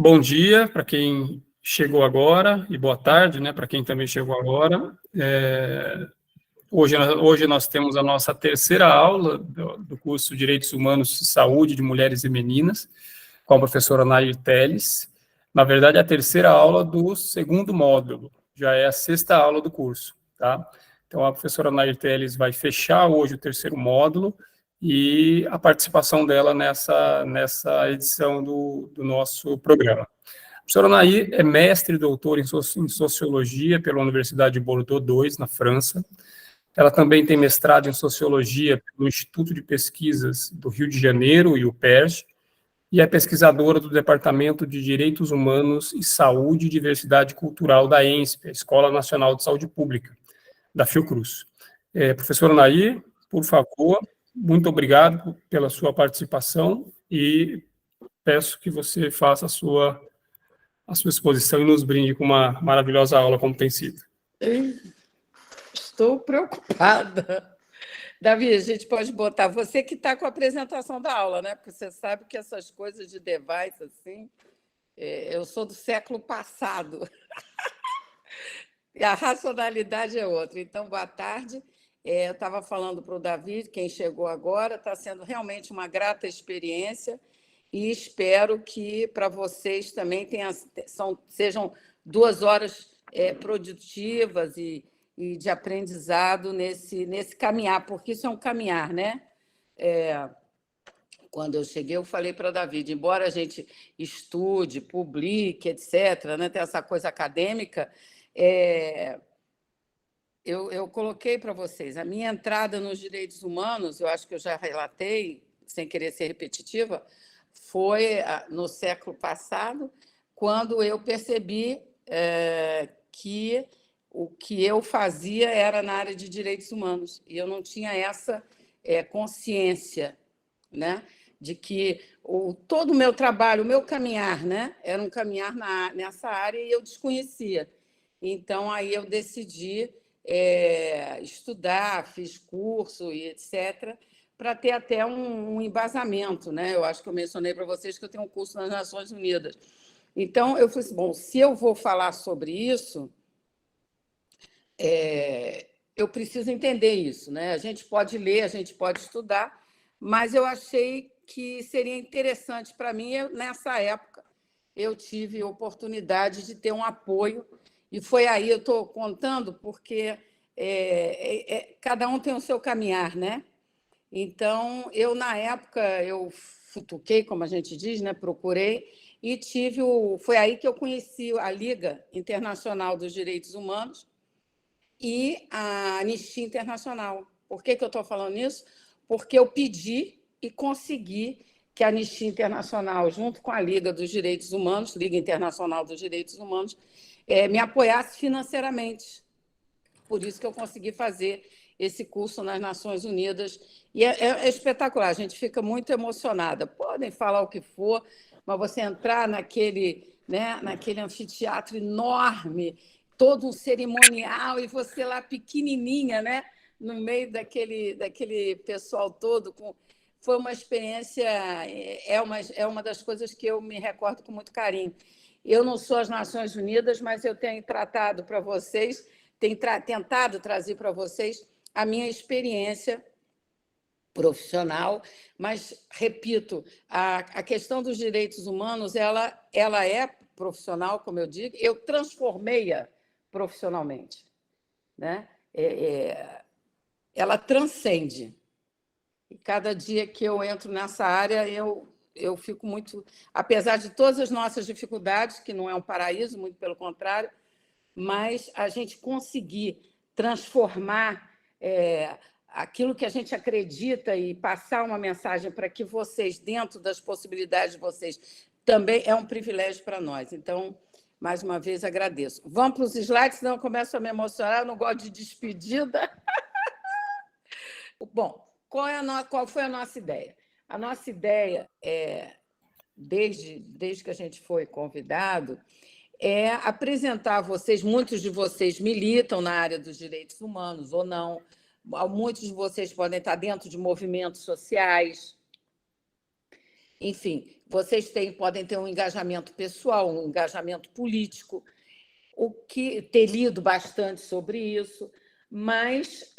Bom dia para quem chegou agora e boa tarde, né, para quem também chegou agora. Hoje nós temos a nossa terceira aula do curso Direitos Humanos e Saúde de Mulheres e Meninas, com a professora Nair Teles. Na verdade, a terceira aula do segundo módulo, já é a sexta aula do curso, tá? Então, a professora Nair Teles vai fechar hoje o terceiro módulo e a participação dela nessa edição do nosso programa. A professora Nair é mestre e doutora em Sociologia pela Universidade de Bordeaux II, na França. Ela também tem mestrado em Sociologia pelo Instituto de Pesquisas do Rio de Janeiro e o PERJ, e é pesquisadora do Departamento de Direitos Humanos e Saúde e Diversidade Cultural da ENSP, a Escola Nacional de Saúde Pública, da Fiocruz. Professora Nair, por favor, muito obrigado pela sua participação e peço que você faça a sua exposição e nos brinde com uma maravilhosa aula, como tem sido. Estou preocupada. Davi, a gente pode botar você que está com a apresentação da aula, né? Porque você sabe que essas coisas de device, assim, eu sou do século passado. E a racionalidade é outra. Então, boa tarde. Eu estava falando para o Davi, quem chegou agora, está sendo realmente uma grata experiência e espero que para vocês também sejam 2 horas produtivas e de aprendizado nesse caminhar, porque isso é um caminhar, né? Quando eu cheguei, eu falei para o David, embora a gente estude, publique, etc., né, tem essa coisa acadêmica, eu coloquei para vocês, a minha entrada nos direitos humanos, eu acho que eu já relatei, sem querer ser repetitiva, foi no século passado, quando eu percebi que o que eu fazia era na área de direitos humanos, e eu não tinha essa consciência, né, de que todo o meu trabalho, o meu caminhar, né, era um caminhar nessa área e eu desconhecia. Então, aí eu decidi estudar, fiz curso e etc., para ter até um embasamento, né? Eu acho que eu mencionei para vocês que eu tenho um curso nas Nações Unidas. Então, eu falei assim, bom, se eu vou falar sobre isso, eu preciso entender isso, né? A gente pode ler, a gente pode estudar, mas eu achei que seria interessante para mim, nessa época, eu tive a oportunidade de ter um apoio, e foi aí, eu estou contando, porque cada um tem o seu caminhar, né? Então, na época, eu futuquei, como a gente diz, né? Procurei, e foi aí que eu conheci a Liga Internacional dos Direitos Humanos e a Anistia Internacional. Por que eu estou falando isso? Porque eu pedi e consegui que a Anistia Internacional, junto com a Liga dos Direitos Humanos, Liga Internacional dos Direitos Humanos, me apoiasse financeiramente. Por isso que eu consegui fazer esse curso nas Nações Unidas. E é espetacular, a gente fica muito emocionada. Podem falar o que for, mas você entrar naquele anfiteatro enorme, todo um cerimonial, e você lá pequenininha, né, no meio daquele pessoal todo, foi uma experiência, é uma das coisas que eu me recordo com muito carinho. Eu não sou as Nações Unidas, mas eu tenho tratado para vocês, tenho tentado trazer para vocês a minha experiência profissional, mas, repito, a questão dos direitos humanos ela é profissional, como eu digo, eu transformei-a profissionalmente, né? Ela transcende. E cada dia que eu entro nessa área, eu fico muito... Apesar de todas as nossas dificuldades, que não é um paraíso, muito pelo contrário, mas a gente conseguir transformar aquilo que a gente acredita e passar uma mensagem para que vocês, dentro das possibilidades de vocês, também é um privilégio para nós. Então, mais uma vez, agradeço. Vamos para os slides, senão eu começo a me emocionar, eu não gosto de despedida. Bom, qual foi a nossa ideia? A nossa ideia, desde que a gente foi convidado, é apresentar a vocês, muitos de vocês militam na área dos direitos humanos ou não, muitos de vocês podem estar dentro de movimentos sociais, Enfim, vocês podem ter um engajamento pessoal, um engajamento político, ter lido bastante sobre isso, mas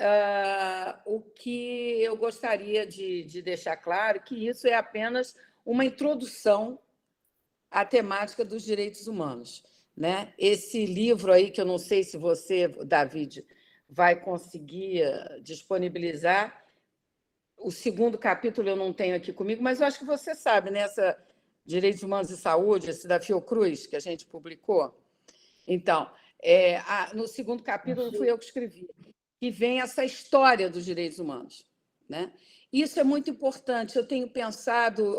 o que eu gostaria de deixar claro é que isso é apenas uma introdução à temática dos direitos humanos, né? Esse livro aí, que eu não sei se você, David, vai conseguir disponibilizar, o segundo capítulo eu não tenho aqui comigo, mas eu acho que você sabe, né? Essa Direitos Humanos e Saúde, esse da Fiocruz, que a gente publicou. Então, no segundo capítulo, não fui eu que escrevi, que vem essa história dos direitos humanos, né? Isso é muito importante. Eu tenho pensado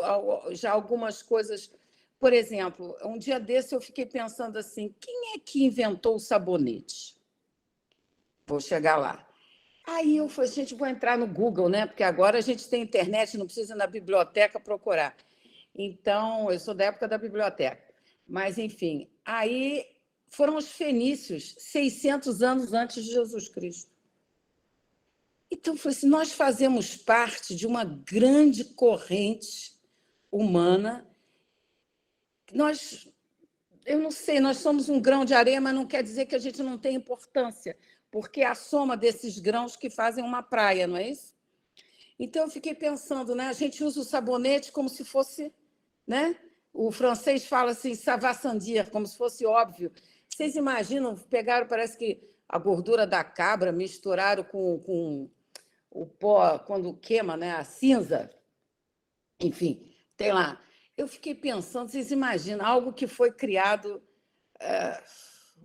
já algumas coisas. Por exemplo, um dia desse eu fiquei pensando assim: quem é que inventou o sabonete? Vou chegar lá. Aí eu falei, gente, vou entrar no Google, né? Porque agora a gente tem internet, não precisa ir na biblioteca procurar. Então, eu sou da época da biblioteca. Mas, enfim, aí foram os fenícios, 600 anos antes de Jesus Cristo. Então, eu falei assim, nós fazemos parte de uma grande corrente humana. Eu não sei, nós somos um grão de areia, mas não quer dizer que a gente não tem importância, porque é a soma desses grãos que fazem uma praia, não é isso? Então, eu fiquei pensando, né? A gente usa o sabonete como se fosse, né? O francês fala assim, ça va sans dire, como se fosse óbvio. Vocês imaginam, pegaram, parece que a gordura da cabra, misturaram com o pó, quando queima, né? A cinza, enfim, tem lá. Eu fiquei pensando, vocês imaginam, algo que foi criado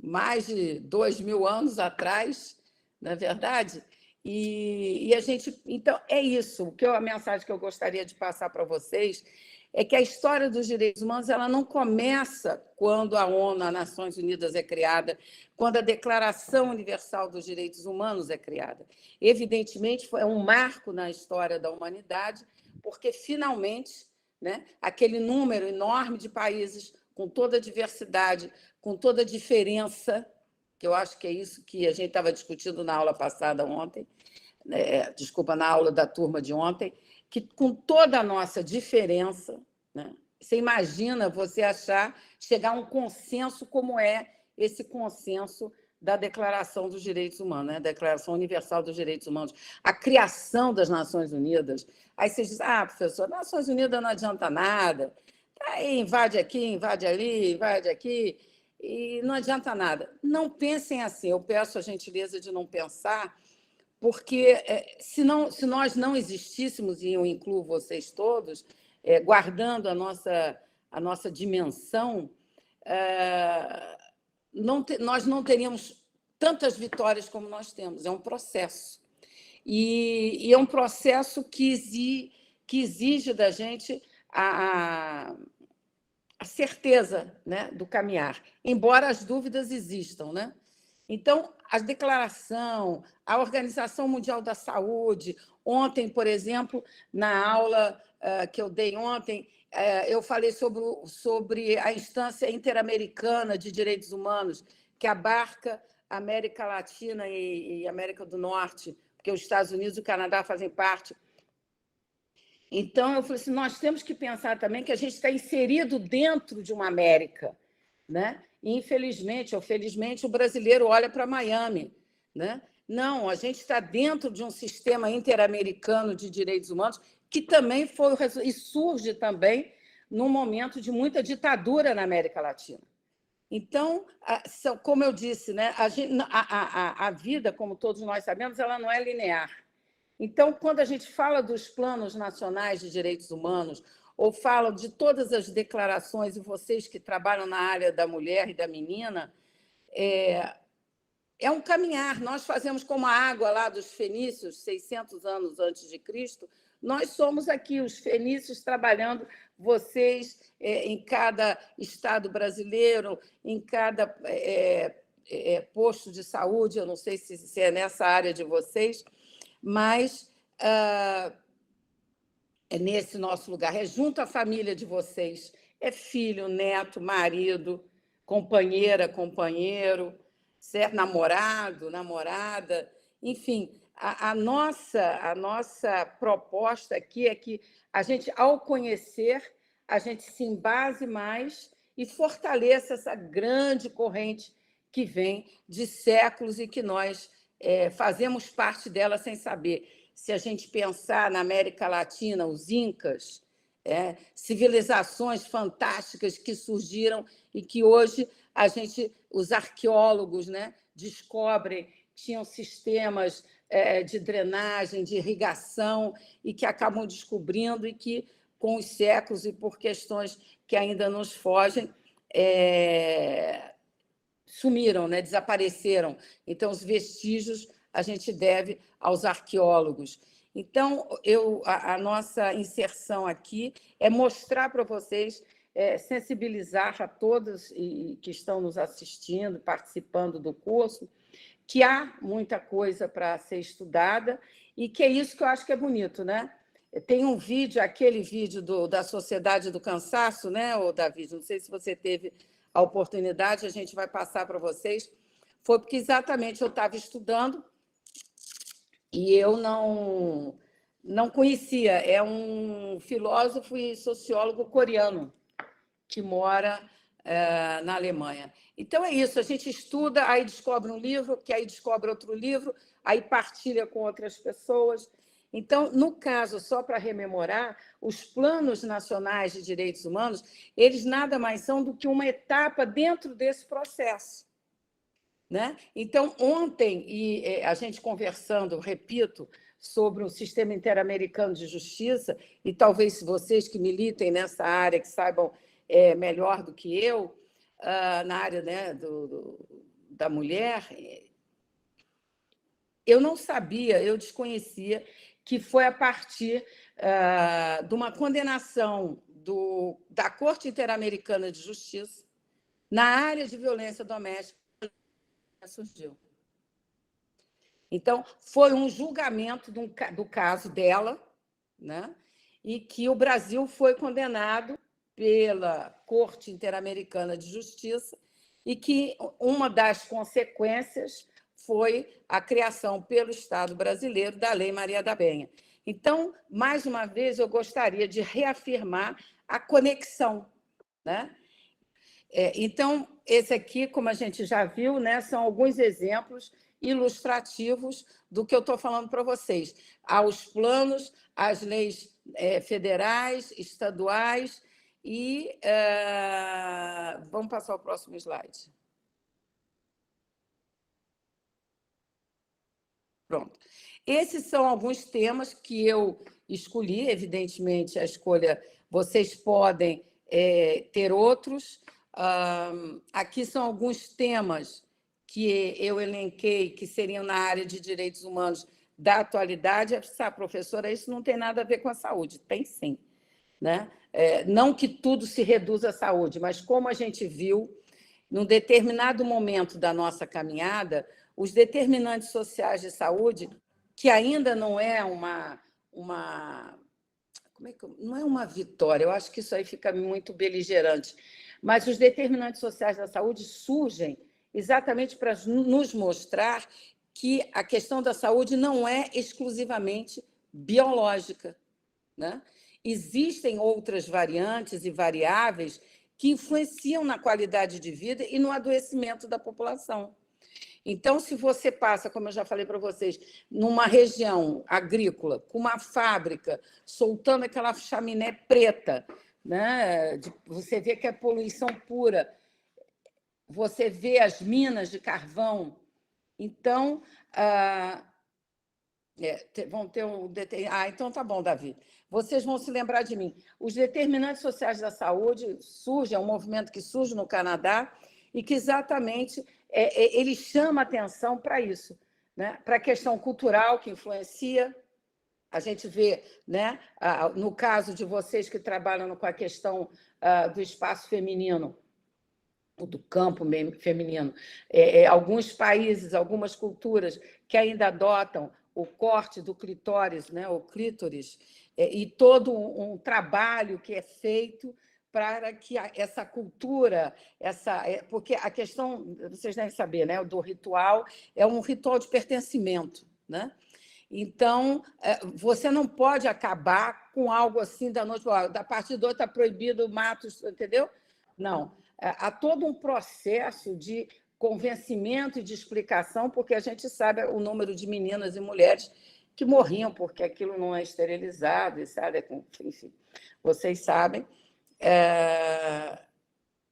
mais de 2.000 anos atrás, não é verdade? E a gente. Então, é isso. A mensagem que eu gostaria de passar para vocês é que a história dos direitos humanos ela não começa quando a ONU, as Nações Unidas, é criada, quando a Declaração Universal dos Direitos Humanos é criada. Evidentemente, foi um marco na história da humanidade, porque, finalmente, né, aquele número enorme de países, com toda a diversidade, com toda a diferença, que eu acho que é isso que a gente estava discutindo na aula passada ontem, desculpa, na aula da turma de ontem, que com toda a nossa diferença, né, você imagina você chegar a um consenso como é esse consenso da Declaração dos Direitos Humanos, né? Declaração Universal dos Direitos Humanos, a criação das Nações Unidas. Aí você diz, professor, Nações Unidas não adianta nada, aí invade aqui, invade ali, invade aqui, e não adianta nada. Não pensem assim, eu peço a gentileza de não pensar, porque se nós não existíssemos, e eu incluo vocês todos, guardando a nossa dimensão, nós não teríamos tantas vitórias como nós temos. É um processo. E é um processo que exige da gente a certeza, né, do caminhar, embora as dúvidas existam, né? Então, a declaração, a Organização Mundial da Saúde, ontem, por exemplo, na aula que eu dei ontem, eu falei sobre a instância interamericana de direitos humanos, que abarca a América Latina e América do Norte, porque os Estados Unidos e o Canadá fazem parte. Então, eu falei assim, nós temos que pensar também que a gente está inserido dentro de uma América, né? E, infelizmente ou felizmente, o brasileiro olha para Miami, né? Não, a gente está dentro de um sistema interamericano de direitos humanos que também foi e surge também num momento de muita ditadura na América Latina. Então, como eu disse, né, a vida, como todos nós sabemos, ela não é linear. Então, quando a gente fala dos planos nacionais de direitos humanos, ou fala de todas as declarações, e vocês que trabalham na área da mulher e da menina, é um caminhar. Nós fazemos como a água lá dos fenícios, 600 anos antes de Cristo, nós somos aqui os fenícios trabalhando, vocês em cada estado brasileiro, em cada posto de saúde, eu não sei se é nessa área de vocês, mas é nesse nosso lugar, é junto à família de vocês, é filho, neto, marido, companheira, companheiro, certo? Namorado, namorada, enfim, a nossa proposta aqui é que a gente, ao conhecer a gente se embase mais e fortaleça essa grande corrente que vem de séculos e que nós fazemos parte dela sem saber. Se a gente pensar na América Latina, os Incas, civilizações fantásticas que surgiram e que hoje os arqueólogos, né, descobrem que tinham sistemas de drenagem, de irrigação, e que acabam descobrindo e que, com os séculos e por questões que ainda nos fogem, sumiram, né, desapareceram. Então, os vestígios a gente deve aos arqueólogos. Então, a nossa inserção aqui é mostrar para vocês, sensibilizar a todos que estão nos assistindo, participando do curso, que há muita coisa para ser estudada e que é isso que eu acho que é bonito, né? Tem um vídeo, aquele vídeo da Sociedade do Cansaço, né, David? Não sei se você teve a oportunidade, a gente vai passar para vocês. Foi porque exatamente eu estava estudando e eu não conhecia. É um filósofo e sociólogo coreano que mora na Alemanha. Então, é isso, a gente estuda, aí descobre um livro, que aí descobre outro livro, aí partilha com outras pessoas. Então, no caso, só para rememorar, os planos nacionais de direitos humanos, eles nada mais são do que uma etapa dentro desse processo, né? Então, ontem, a gente conversando, repito, sobre o Sistema Interamericano de Justiça, e talvez vocês que militem nessa área, que saibam melhor do que eu, na área, né, da mulher, eu não sabia, eu desconhecia que foi a partir de uma condenação da Corte Interamericana de Justiça na área de violência doméstica que surgiu. Então, foi um julgamento do caso dela, né? E que o Brasil foi condenado pela Corte Interamericana de Justiça e que uma das consequências foi a criação pelo Estado brasileiro da Lei Maria da Penha. Então, mais uma vez, eu gostaria de reafirmar a conexão, né? Então, esse aqui, como a gente já viu, né, são alguns exemplos ilustrativos do que eu estou falando para vocês. Há os planos, as leis federais, estaduais e... vamos passar ao próximo slide. Pronto. Esses são alguns temas que eu escolhi, evidentemente, a escolha, vocês podem ter outros. Aqui são alguns temas que eu elenquei, que seriam na área de direitos humanos da atualidade. Professora, isso não tem nada a ver com a saúde. Tem sim, né? Não que tudo se reduza à saúde, mas como a gente viu, num determinado momento da nossa caminhada, os determinantes sociais de saúde, que ainda não é não é uma vitória, eu acho que isso aí fica muito beligerante, mas os determinantes sociais da saúde surgem exatamente para nos mostrar que a questão da saúde não é exclusivamente biológica, né? Existem outras variantes e variáveis que influenciam na qualidade de vida e no adoecimento da população. Então, se você passa, como eu já falei para vocês, numa região agrícola, com uma fábrica soltando aquela chaminé preta, né? Você vê que é poluição pura, você vê as minas de carvão. Então, vão ter então tá bom, Davi. Vocês vão se lembrar de mim. Os determinantes sociais da saúde surgem, é um movimento que surge no Canadá e que exatamente ele chama atenção para isso, né? Para a questão cultural que influencia. A gente vê, né, no caso de vocês que trabalham com a questão do espaço feminino, do campo feminino, alguns países, algumas culturas que ainda adotam o corte do clitóris, né, o clítoris, e todo um trabalho que é feito para que essa cultura, porque a questão, vocês devem saber, né, do ritual é um ritual de pertencimento, né? Então, você não pode acabar com algo assim da noite, da partir do outro está proibido matos, entendeu? Não. Há todo um processo de convencimento e de explicação, porque a gente sabe o número de meninas e mulheres que morriam porque aquilo não é esterilizado, sabe? Enfim, vocês sabem.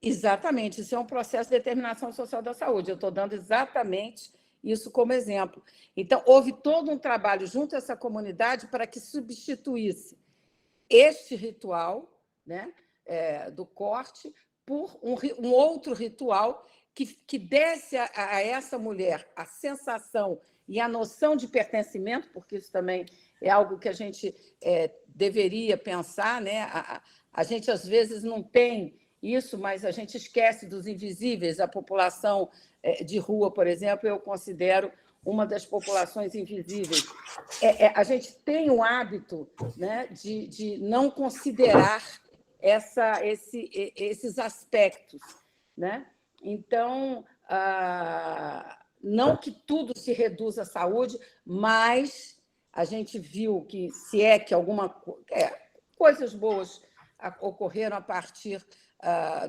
Exatamente, isso é um processo de determinação social da saúde. Eu estou dando exatamente isso como exemplo. Então, houve todo um trabalho junto a essa comunidade para que substituísse este ritual, né, do corte por um outro ritual que desse a essa mulher a sensação e a noção de pertencimento, porque isso também é algo que a gente deveria pensar, né? A gente, às vezes, não tem isso, mas a gente esquece dos invisíveis. A população de rua, por exemplo, eu considero uma das populações invisíveis. A gente tem o hábito, né, de não considerar esses aspectos, né? Então, não que tudo se reduza à saúde, mas a gente viu que, se é que coisas boas ocorreram a partir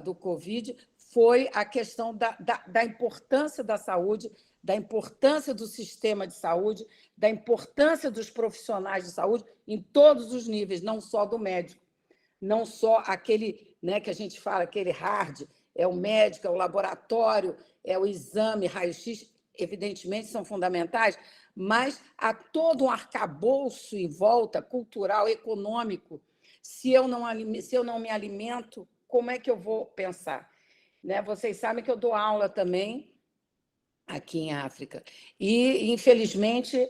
do Covid, foi a questão da importância da saúde, da importância do sistema de saúde, da importância dos profissionais de saúde em todos os níveis, não só do médico, não só aquele, né, que a gente fala, aquele hard, é o médico, é o laboratório, é o exame, raio-x, evidentemente são fundamentais, mas há todo um arcabouço em volta, cultural, econômico. Se eu não me alimento, como é que eu vou pensar? Né? Vocês sabem que eu dou aula também aqui em África. E, infelizmente,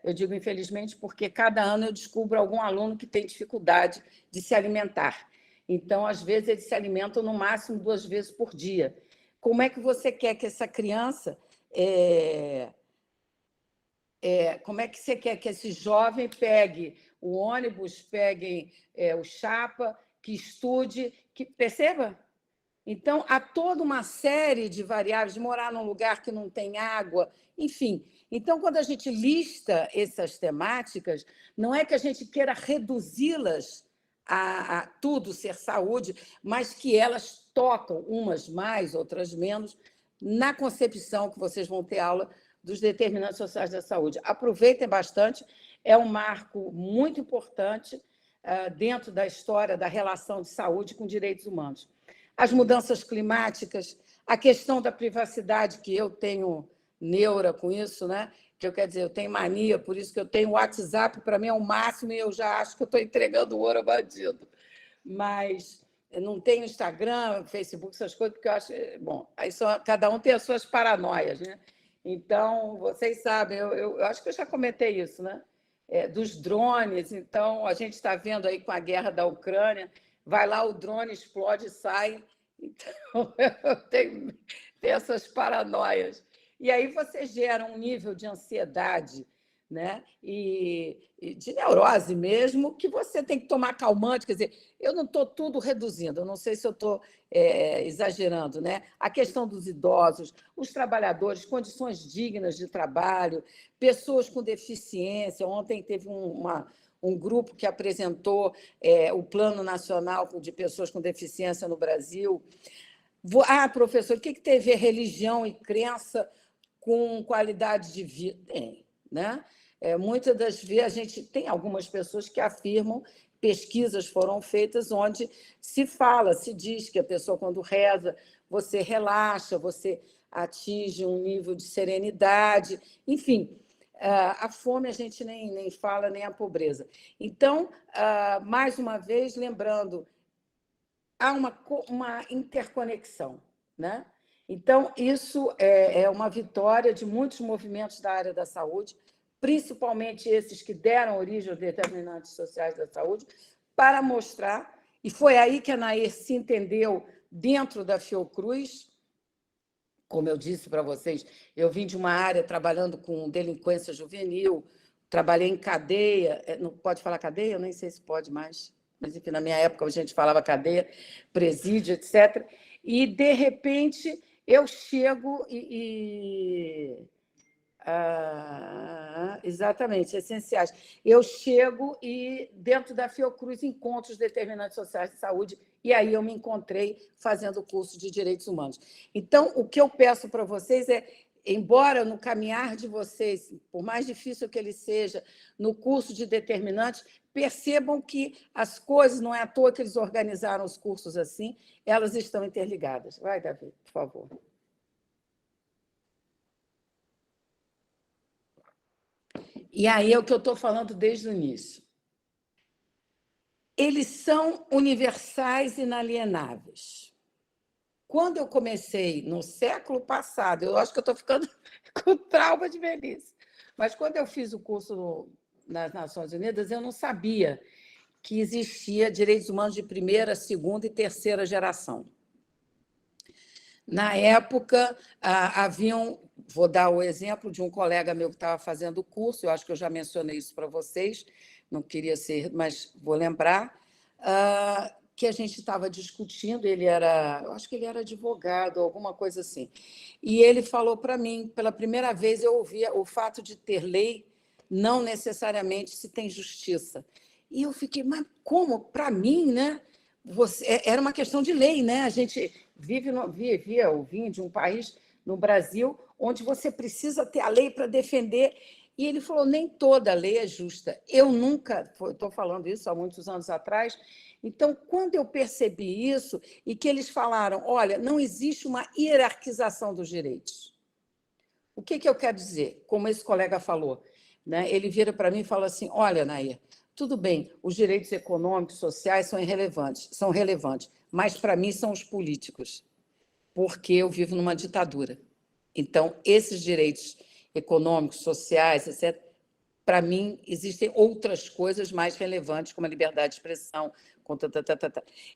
eu digo infelizmente porque cada ano eu descubro algum aluno que tem dificuldade de se alimentar. Então, às vezes, eles se alimentam no máximo 2 vezes por dia. Como é que você quer que essa criança... como é que você quer que esse jovem pegue o ônibus, pegue o chapa, que estude, que perceba? Então, há toda uma série de variáveis, de morar num lugar que não tem água, enfim. Então, quando a gente lista essas temáticas, não é que a gente queira reduzi-las a tudo ser saúde, mas que elas tocam, umas mais, outras menos, na concepção que vocês vão ter aula dos determinantes sociais da saúde. Aproveitem bastante, é um marco muito importante dentro da história da relação de saúde com direitos humanos. As mudanças climáticas, a questão da privacidade, que eu tenho neura com isso, né? Que quer dizer, eu tenho mania, por isso que eu tenho WhatsApp, para mim é o máximo, e eu já acho que eu estou entregando ouro ao bandido. Mas eu não tenho Instagram, Facebook, essas coisas, porque eu acho... Bom, aí cada um tem as suas paranoias, né? Então, vocês sabem, eu acho que eu já comentei isso, né? Dos drones. Então, a gente está vendo aí com a guerra da Ucrânia, vai lá, o drone explode e sai. Então, eu tenho essas paranoias. E aí você gera um nível de ansiedade, né? E de neurose mesmo, que você tem que tomar calmante. Quer dizer, eu não estou tudo reduzindo, eu não sei se eu estou exagerando, né? A questão dos idosos, os trabalhadores, condições dignas de trabalho, pessoas com deficiência. Ontem teve um grupo que apresentou o Plano Nacional de Pessoas com Deficiência no Brasil. Professor, o que tem a ver religião e crença com qualidade de vida? Tem, né? Muitas das vezes, a gente tem algumas pessoas que afirmam, pesquisas foram feitas onde se diz que a pessoa, quando reza, você relaxa, você atinge um nível de serenidade, enfim... A fome a gente nem fala, nem a pobreza. Então, mais uma vez, lembrando, há uma interconexão, né? Então, isso é uma vitória de muitos movimentos da área da saúde, principalmente esses que deram origem aos determinantes sociais da saúde, para mostrar, e foi aí que a Nair se entendeu dentro da Fiocruz. Como eu disse para vocês, eu vim de uma área trabalhando com delinquência juvenil, trabalhei em cadeia, não pode falar cadeia? Eu nem sei se pode mais, mas, enfim, na minha época a gente falava cadeia, presídio, etc. E, de repente, eu chego Exatamente, essenciais. Eu chego e, dentro da Fiocruz, encontro os determinantes sociais de saúde, e aí eu me encontrei fazendo o curso de Direitos Humanos. Então, o que eu peço para vocês é, embora no caminhar de vocês, por mais difícil que ele seja, no curso de determinantes, percebam que as coisas, não é à toa que eles organizaram os cursos assim, elas estão interligadas. Vai, Davi, por favor. E aí é o que eu estou falando desde o início. Eles são universais e inalienáveis. Quando eu comecei, no século passado, eu acho que eu estou ficando com trauma de velhice, mas quando eu fiz o curso nas Nações Unidas, eu não sabia que existia direitos humanos de primeira, segunda e terceira geração. Na época, haviam... Vou dar o exemplo de um colega meu que estava fazendo o curso, eu acho que eu já mencionei isso para vocês, não queria ser, mas vou lembrar, que a gente estava discutindo, eu acho que ele era advogado, alguma coisa assim, e ele falou para mim, pela primeira vez eu ouvia o fato de ter lei, não necessariamente se tem justiça. E eu fiquei, mas como? Para mim, né? Era uma questão de lei, né? A gente vivia ou vinha de um país, no Brasil, onde você precisa ter a lei para defender. E ele falou, nem toda lei é justa. Eu nunca, estou falando isso há muitos anos atrás, então, quando eu percebi isso, e que eles falaram, olha, não existe uma hierarquização dos direitos. O que eu quero dizer? Como esse colega falou, né? Ele vira para mim e fala assim, olha, Nair, tudo bem, os direitos econômicos, sociais são relevantes, mas, para mim, são os políticos, porque eu vivo numa ditadura. Então, esses direitos econômicos, sociais, etc., para mim, existem outras coisas mais relevantes, como a liberdade de expressão.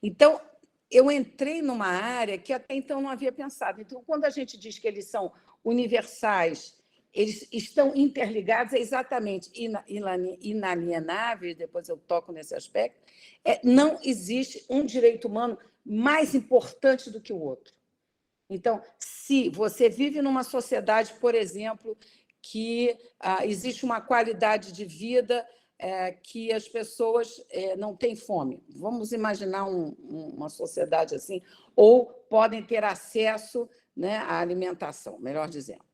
Então, eu entrei numa área que até então não havia pensado. Então, quando a gente diz que eles são universais, eles estão interligados, é exatamente inalienáveis, depois eu toco nesse aspecto, não existe um direito humano mais importante do que o outro. Então, se você vive numa sociedade, por exemplo, que existe uma qualidade de vida que as pessoas não têm fome, vamos imaginar uma sociedade assim, ou podem ter acesso, né, à alimentação, melhor dizendo.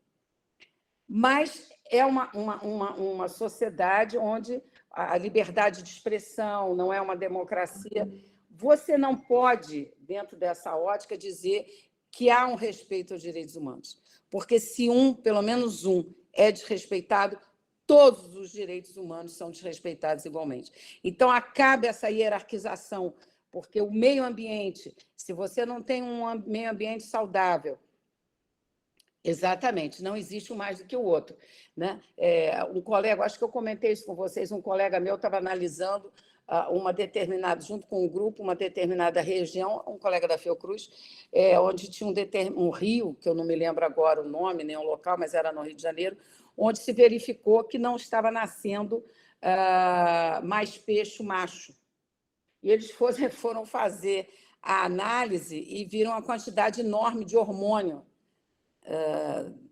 Mas é uma sociedade onde a liberdade de expressão não é uma democracia. Você não pode, dentro dessa ótica, dizer que há um respeito aos direitos humanos, porque se pelo menos é desrespeitado, todos os direitos humanos são desrespeitados igualmente. Então, acaba essa hierarquização, porque o meio ambiente, se você não tem um meio ambiente saudável, exatamente, não existe um mais do que o outro, né? Um colega, acho que eu comentei isso com vocês, um colega meu estava analisando junto com um grupo, uma determinada região, um colega da Fiocruz, onde tinha um rio, que eu não me lembro agora o nome, nem o local, mas era no Rio de Janeiro, onde se verificou que não estava nascendo mais peixe macho. E eles foram fazer a análise e viram uma quantidade enorme de hormônio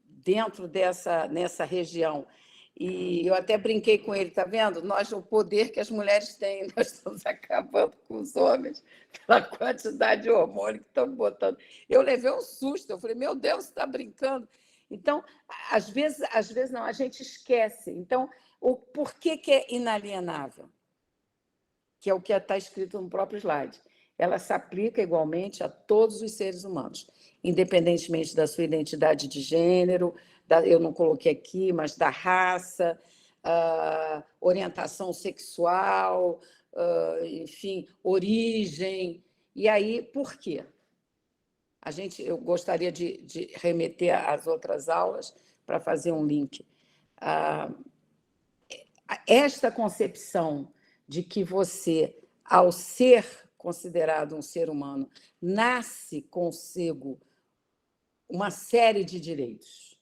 dentro nessa região. E eu até brinquei com ele, está vendo? O poder que as mulheres têm, nós estamos acabando com os homens pela quantidade de hormônio que estão botando. Eu levei um susto, eu falei, meu Deus, você está brincando? Então, às vezes não, a gente esquece. Então, por que é inalienável? Que é o que está escrito no próprio slide. Ela se aplica igualmente a todos os seres humanos, independentemente da sua identidade de gênero, eu não coloquei aqui, mas da raça, orientação sexual, enfim, origem. E aí, por quê? Eu gostaria de remeter às outras aulas para fazer um link. Esta concepção de que você, ao ser considerado um ser humano, nasce consigo uma série de direitos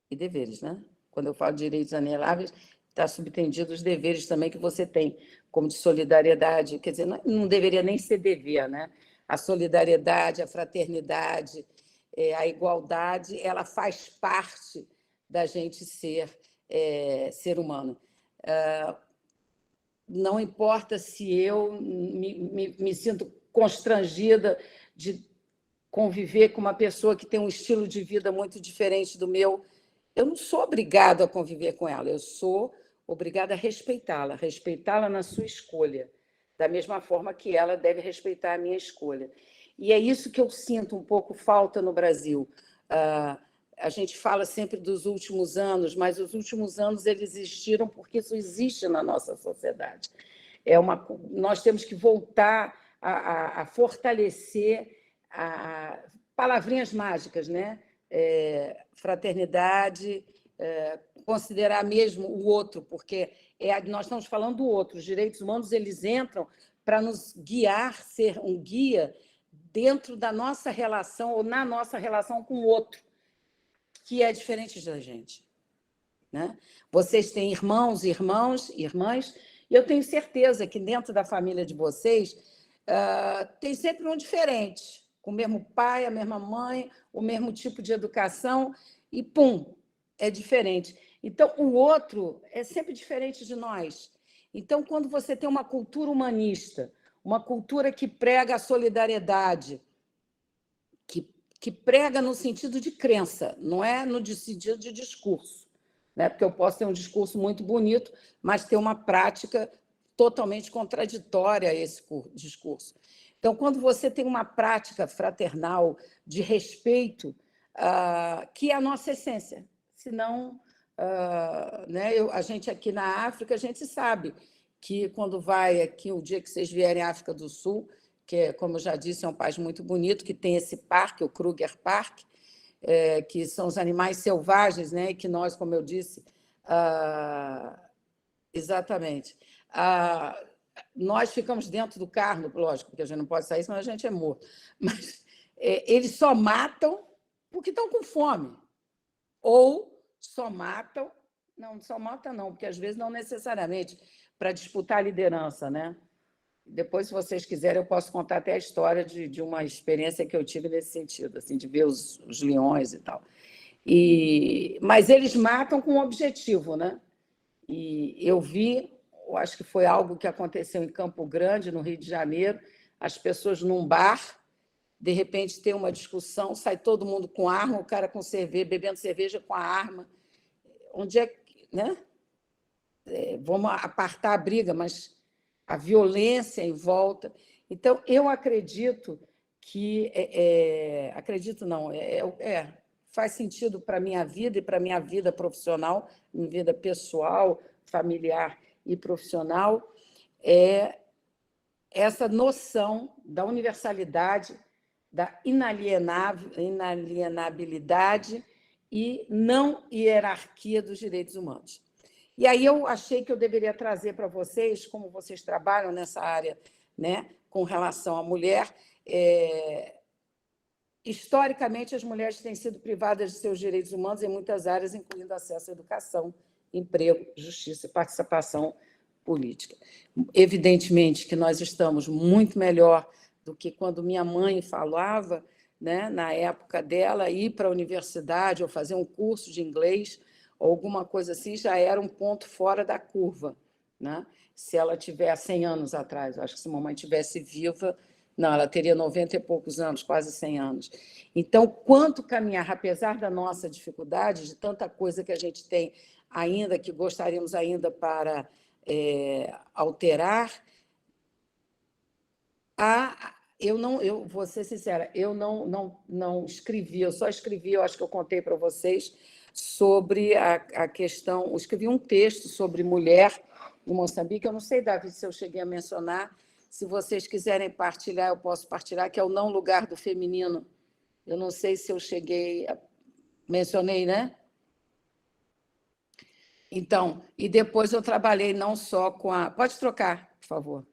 e deveres, né? Quando eu falo de direitos inalienáveis, está subtendido os deveres também que você tem, como de solidariedade, quer dizer, não deveria nem ser dever, né? A solidariedade, a fraternidade, a igualdade, ela faz parte da gente ser ser humano. Não importa se eu me sinto constrangida de conviver com uma pessoa que tem um estilo de vida muito diferente do meu, eu não sou obrigada a conviver com ela, eu sou obrigada a respeitá-la na sua escolha, da mesma forma que ela deve respeitar a minha escolha. E é isso que eu sinto um pouco falta no Brasil. A gente fala sempre dos últimos anos, mas os últimos anos eles existiram porque isso existe na nossa sociedade. Nós temos que voltar a fortalecer palavrinhas mágicas, né? Fraternidade, considerar mesmo o outro, porque nós estamos falando do outro. Os direitos humanos eles entram para nos guiar, ser um guia dentro da nossa relação ou na nossa relação com o outro, que é diferente da gente, né? Vocês têm irmãos, irmãs, e eu tenho certeza que dentro da família de vocês tem sempre um diferente, com o mesmo pai, a mesma mãe, o mesmo tipo de educação, e pum, é diferente. Então, o outro é sempre diferente de nós. Então, quando você tem uma cultura humanista, uma cultura que prega a solidariedade, que prega no sentido de crença, não é no sentido de discurso, né? Porque eu posso ter um discurso muito bonito, mas ter uma prática totalmente contraditória a esse discurso. Então, quando você tem uma prática fraternal de respeito, que é a nossa essência, senão, né, a gente aqui na África, a gente sabe que quando vai aqui, o dia que vocês vierem à África do Sul, que, como eu já disse, é um país muito bonito, que tem esse parque, o Kruger Park, que são os animais selvagens, né, e que nós, como eu disse, exatamente, nós ficamos dentro do carro, lógico, porque a gente não pode sair, senão a gente é morto, mas eles só matam porque estão com fome, ou só matam, não, porque às vezes não necessariamente, para disputar a liderança, né? Depois, se vocês quiserem, eu posso contar até a história de uma experiência que eu tive nesse sentido, assim, de ver os leões e tal. Mas eles matam com um objetivo, né? E eu acho que foi algo que aconteceu em Campo Grande, no Rio de Janeiro, as pessoas num bar, de repente tem uma discussão, sai todo mundo com arma, o cara com cerveja, bebendo cerveja com a arma. Onde é que, né? Vamos apartar a briga, mas a violência em volta. Então, eu acredito que... acredito não, faz sentido para a minha vida e para a minha vida profissional, minha vida pessoal, familiar e profissional, essa noção da universalidade, da inalienabilidade e não hierarquia dos direitos humanos. E aí eu achei que eu deveria trazer para vocês, como vocês trabalham nessa área, né, com relação à mulher, historicamente, as mulheres têm sido privadas de seus direitos humanos em muitas áreas, incluindo acesso à educação, emprego, justiça e participação política. Evidentemente que nós estamos muito melhor do que quando minha mãe falava, né, na época dela, ir para a universidade ou fazer um curso de inglês, ou alguma coisa assim, já era um ponto fora da curva, né? Se ela tiver 100 anos atrás, acho que se a mamãe tivesse viva, não, ela teria 90 e poucos anos, quase 100 anos. Então, quanto caminhar, apesar da nossa dificuldade, de tanta coisa que a gente tem ainda, que gostaríamos ainda para alterar, eu vou ser sincera, eu não escrevi, eu só escrevi, eu acho que eu contei para vocês, sobre a questão, eu escrevi um texto sobre mulher em Moçambique, eu não sei, Davi, se eu cheguei a mencionar, se vocês quiserem partilhar, eu posso partilhar, que é o não lugar do feminino. Eu não sei se eu cheguei a... Mencionei, né? Então, e depois eu trabalhei não só com a... Pode trocar, por favor.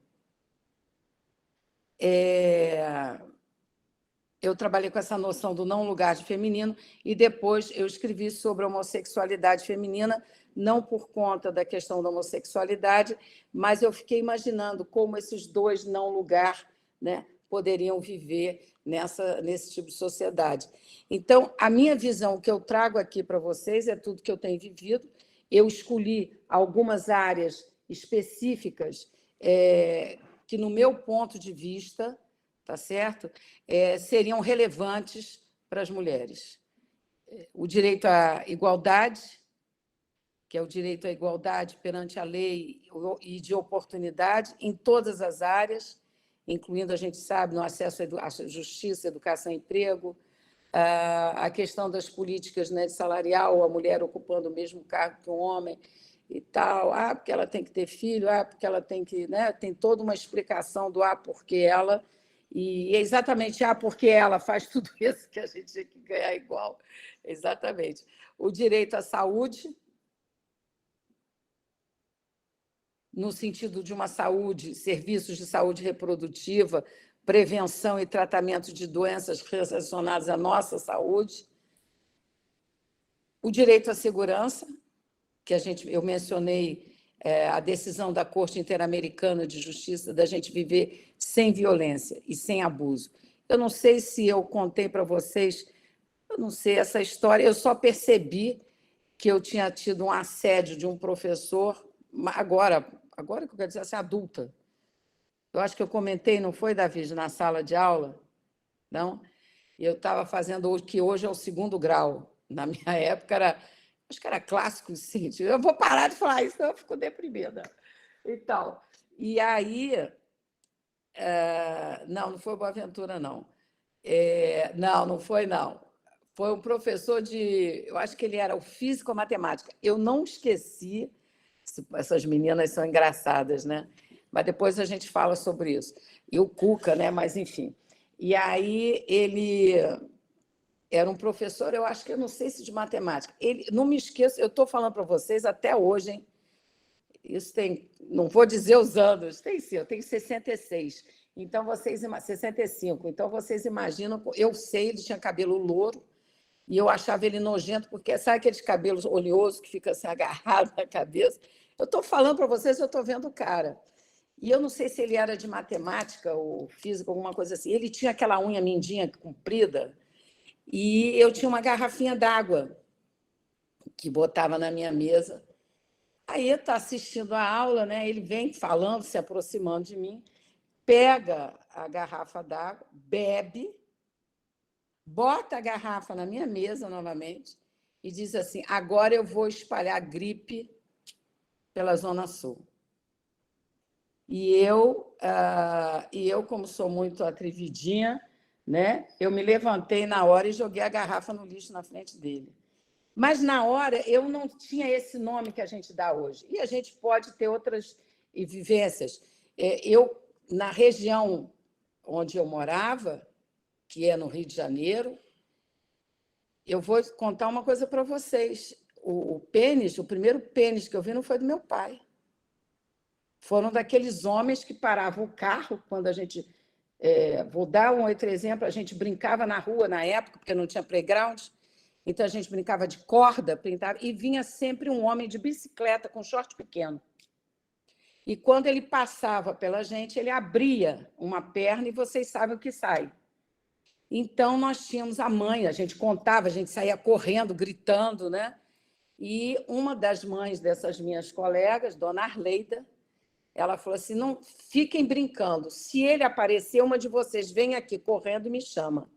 Eu trabalhei com essa noção do não lugar de feminino e depois eu escrevi sobre a homossexualidade feminina, não por conta da questão da homossexualidade, mas eu fiquei imaginando como esses dois não lugar, né, poderiam viver nesse tipo de sociedade. Então, a minha visão, que eu trago aqui para vocês, é tudo que eu tenho vivido. Eu escolhi algumas áreas específicas que, no meu ponto de vista, tá certo? Seriam relevantes para as mulheres. O direito à igualdade, que é o direito à igualdade perante a lei e de oportunidade em todas as áreas, incluindo, a gente sabe, no acesso à justiça, educação e emprego, a questão das políticas, né, de salarial, a mulher ocupando o mesmo cargo que o homem e tal, porque ela tem que ter filho, porque ela tem que... Né, tem toda uma explicação do porque ela, e exatamente porque ela faz tudo isso que a gente tinha que ganhar igual. Exatamente. O direito à saúde, no sentido de uma saúde, serviços de saúde reprodutiva, prevenção e tratamento de doenças relacionadas à nossa saúde. O direito à segurança, que eu mencionei a decisão da Corte Interamericana de Justiça da gente viver sem violência e sem abuso. Eu não sei se eu contei para vocês, eu não sei essa história, eu só percebi que eu tinha tido um assédio de um professor, agora que eu quero dizer assim, adulta. Eu acho que eu comentei, não foi, Davi, na sala de aula? Não? Eu estava fazendo o que hoje é o 2º grau. Na minha época, acho que era clássico, sim. Eu vou parar de falar isso, senão eu fico deprimida. E aí... não foi o Boaventura, não. Não foi, não. Foi um professor de... Eu acho que ele era o físico ou matemática. Eu não esqueci... Essas meninas são engraçadas, né? Mas depois a gente fala sobre isso. E o Cuca, né? Mas, enfim. E aí ele era um professor, eu acho que eu não sei se de matemática. Não me esqueço, eu estou falando para vocês até hoje, hein? Isso tem, não vou dizer os anos, tem sim, eu tenho 66. Então, 65. Então, vocês imaginam, eu sei, ele tinha cabelo louro, e eu achava ele nojento, porque sabe aqueles cabelos oleosos que ficam assim, agarrados na cabeça? Eu estou falando para vocês, eu estou vendo o cara. E eu não sei se ele era de matemática ou física, alguma coisa assim. Ele tinha aquela unha mindinha comprida, e eu tinha uma garrafinha d'água que botava na minha mesa. Aí está assistindo a aula, né? Ele vem falando, se aproximando de mim, pega a garrafa d'água, bebe, bota a garrafa na minha mesa novamente e diz assim: agora eu vou espalhar gripe pela Zona Sul. E eu, como sou muito atrevidinha, né, eu me levantei na hora e joguei a garrafa no lixo na frente dele. Mas, na hora, eu não tinha esse nome que a gente dá hoje. E a gente pode ter outras vivências. Na região onde eu morava, que é no Rio de Janeiro, eu vou contar uma coisa para vocês. O primeiro pênis que eu vi não foi do meu pai. Foram daqueles homens que paravam o carro quando a gente... vou dar um outro exemplo, a gente brincava na rua na época, porque não tinha playground, então a gente brincava de corda, pintava, e vinha sempre um homem de bicicleta com short pequeno. E quando ele passava pela gente, ele abria uma perna e vocês sabem o que sai. Então, nós tínhamos a mãe, a gente contava, a gente saía correndo, gritando, né? E uma das mães dessas minhas colegas, dona Arleida, ela falou assim: não fiquem brincando, se ele aparecer, uma de vocês vem aqui correndo e me chama.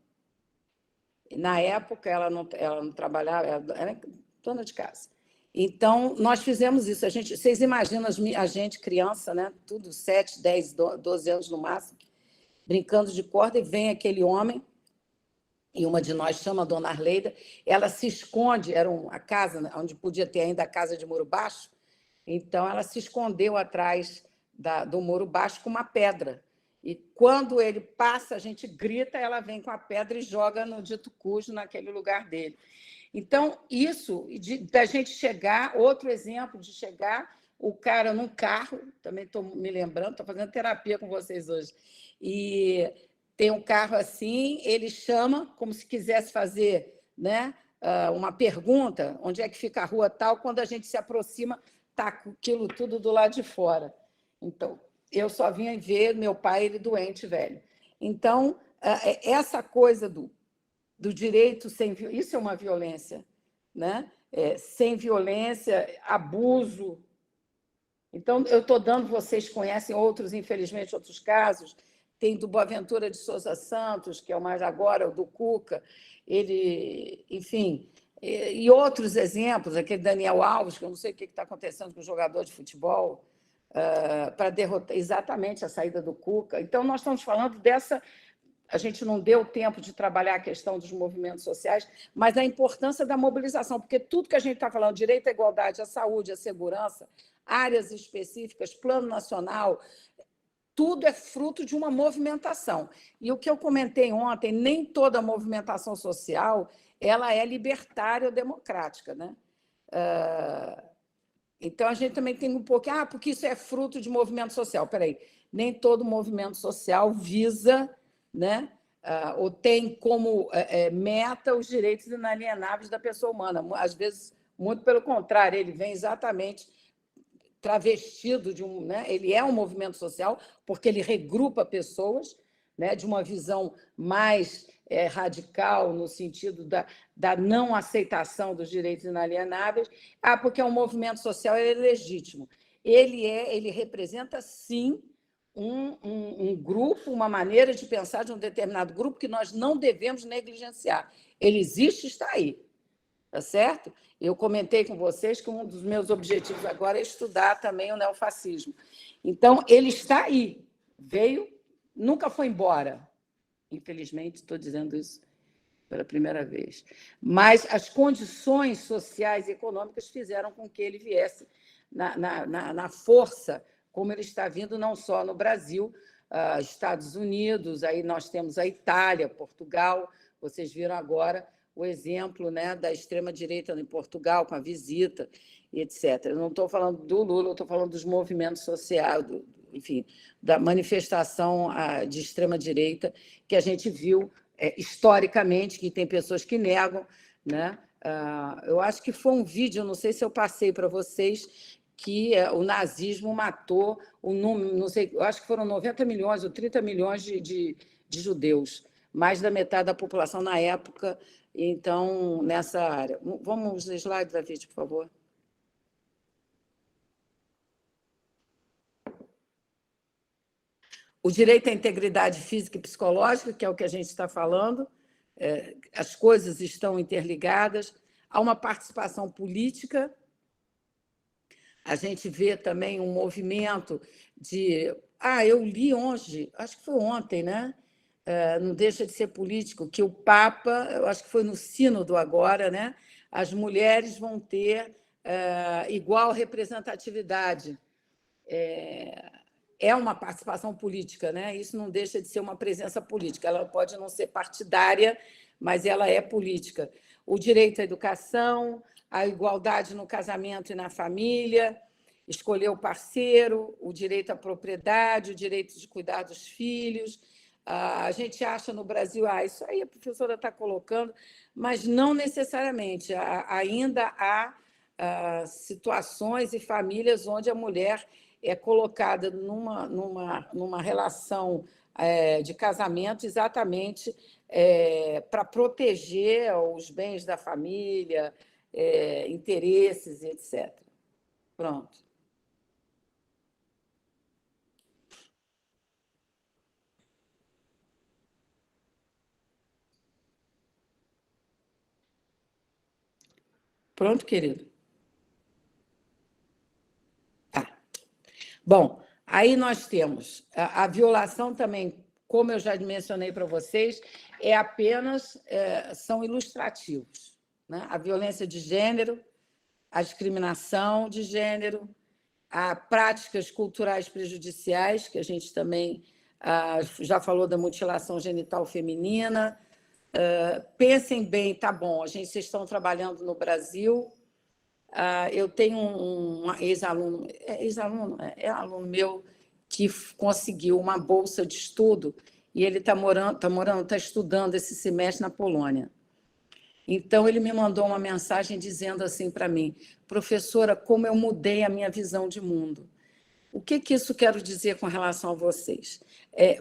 Na época, ela não trabalhava, ela era dona de casa. Então, nós fizemos isso. Vocês imaginam a gente, criança, né? Tudo 7, 10, 12 anos no máximo, brincando de corda, e vem aquele homem, e uma de nós chama a dona Arleida, ela se esconde, era a casa onde podia ter ainda a casa de muro baixo, então ela se escondeu atrás do muro baixo com uma pedra. E quando ele passa, a gente grita, ela vem com a pedra e joga no dito cujo, naquele lugar dele. Então, isso, da gente chegar, outro exemplo de chegar, o cara num carro, também estou me lembrando, estou fazendo terapia com vocês hoje, e tem um carro assim, ele chama, como se quisesse fazer, né, uma pergunta, onde é que fica a rua tal, quando a gente se aproxima, está aquilo tudo do lado de fora. Então, eu só vinha ver meu pai, ele doente, velho. Então, essa coisa do direito sem violência, isso é uma violência, né? Sem violência, abuso. Então, eu estou dando, vocês conhecem outros, infelizmente, outros casos, tem do Boaventura de Souza Santos, que é o mais agora, o do Cuca, ele, enfim, e outros exemplos, aquele Daniel Alves, que eu não sei o que está acontecendo com o jogador de futebol, para derrotar exatamente a saída do Cuca. Então, nós estamos falando dessa... A gente não deu tempo de trabalhar a questão dos movimentos sociais, mas a importância da mobilização, porque tudo que a gente está falando, direito à igualdade, à saúde, à segurança, áreas específicas, plano nacional, tudo é fruto de uma movimentação. E o que eu comentei ontem, nem toda movimentação social ela é libertária ou democrática, né? Então, a gente também tem um pouco... porque isso é fruto de movimento social. Espera aí, nem todo movimento social visa, né, ou tem como meta os direitos inalienáveis da pessoa humana. Às vezes, muito pelo contrário, ele vem exatamente travestido de um... Né, ele é um movimento social porque ele regrupa pessoas, né, de uma visão mais radical, no sentido da não aceitação dos direitos inalienáveis. Porque é um movimento social, ele é legítimo. Ele representa, sim, um grupo, uma maneira de pensar de um determinado grupo que nós não devemos negligenciar. Ele existe e está aí, tá certo? Eu comentei com vocês que um dos meus objetivos agora é estudar também o neofascismo. Então, ele está aí, veio, nunca foi embora. Infelizmente, estou dizendo isso pela primeira vez. Mas as condições sociais e econômicas fizeram com que ele viesse na força, como ele está vindo não só no Brasil, Estados Unidos, aí nós temos a Itália, Portugal, vocês viram agora o exemplo, né, da extrema-direita em Portugal, com a visita, etc. Eu não estou falando do Lula, eu estou falando dos movimentos sociais, enfim, da manifestação de extrema-direita que a gente viu historicamente, que tem pessoas que negam, né? Eu acho que foi um vídeo, não sei se eu passei para vocês, que o nazismo matou o número, não sei, eu acho que foram 90 milhões ou 30 milhões de judeus, mais da metade da população na época, então, nessa área. Vamos nos slides, David, por favor. O direito à integridade física e psicológica, que é o que a gente está falando, as coisas estão interligadas. Há uma participação política. A gente vê também um movimento de... eu li hoje, acho que foi ontem, né? Não deixa de ser político, que o Papa, eu acho que foi no Sínodo agora, né? As mulheres vão ter igual representatividade. É uma participação política, né? Isso não deixa de ser uma presença política. Ela pode não ser partidária, mas ela é política. O direito à educação, a igualdade no casamento e na família, escolher o parceiro, o direito à propriedade, o direito de cuidar dos filhos. A gente acha no Brasil, isso aí a professora está colocando, mas não necessariamente. Ainda há situações e famílias onde a mulher é colocada numa relação de casamento exatamente para proteger os bens da família, interesses, etc. Pronto. Pronto, querido? Bom, aí nós temos a violação também, como eu já mencionei para vocês, são ilustrativos, né? A violência de gênero, a discriminação de gênero, a práticas culturais prejudiciais, que a gente também já falou da mutilação genital feminina. Pensem bem, tá bom, vocês estão trabalhando no Brasil. Eu tenho um ex-aluno, aluno meu, que conseguiu uma bolsa de estudo e ele está estudando esse semestre na Polônia. Então, ele me mandou uma mensagem dizendo assim para mim: professora, como eu mudei a minha visão de mundo. O que isso quero dizer com relação a vocês?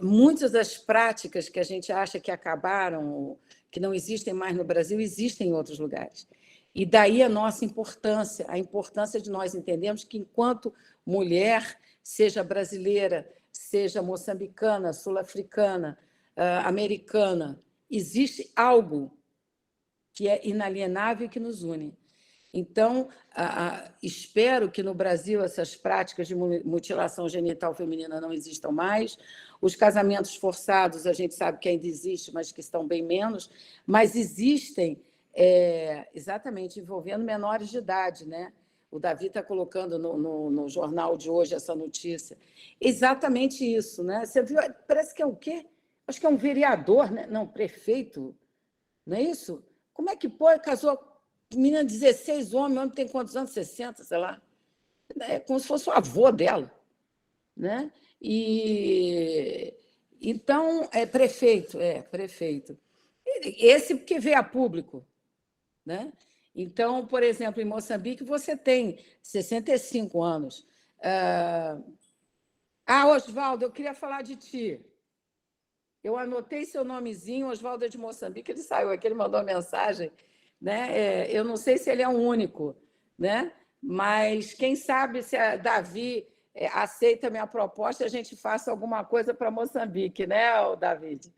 Muitas das práticas que a gente acha que acabaram, que não existem mais no Brasil, existem em outros lugares. E daí a nossa importância, a importância de nós entendermos que, enquanto mulher, seja brasileira, seja moçambicana, sul-africana, americana, existe algo que é inalienável e que nos une. Então, espero que no Brasil essas práticas de mutilação genital feminina não existam mais. Os casamentos forçados, a gente sabe que ainda existe, mas que estão bem menos, mas existem exatamente envolvendo menores de idade, né? O Davi está colocando no jornal de hoje essa notícia. Exatamente isso, né? Você viu? Parece que é o quê? Acho que é um vereador, né? Não, prefeito, não é isso? Como é que pode? Casou menina de 16, homem tem quantos anos? 60, sei lá. É como se fosse o avô dela, né? E então prefeito. Esse porque veio a público, né? Então, por exemplo, em Moçambique você tem 65 anos. Oswaldo, eu queria falar de ti. Eu anotei seu nomezinho, Oswaldo é de Moçambique, ele saiu aqui, ele mandou uma mensagem, né? Eu não sei se ele é o único, né? Mas quem sabe se a Davi aceita a minha proposta, a gente faça alguma coisa para Moçambique, né, David?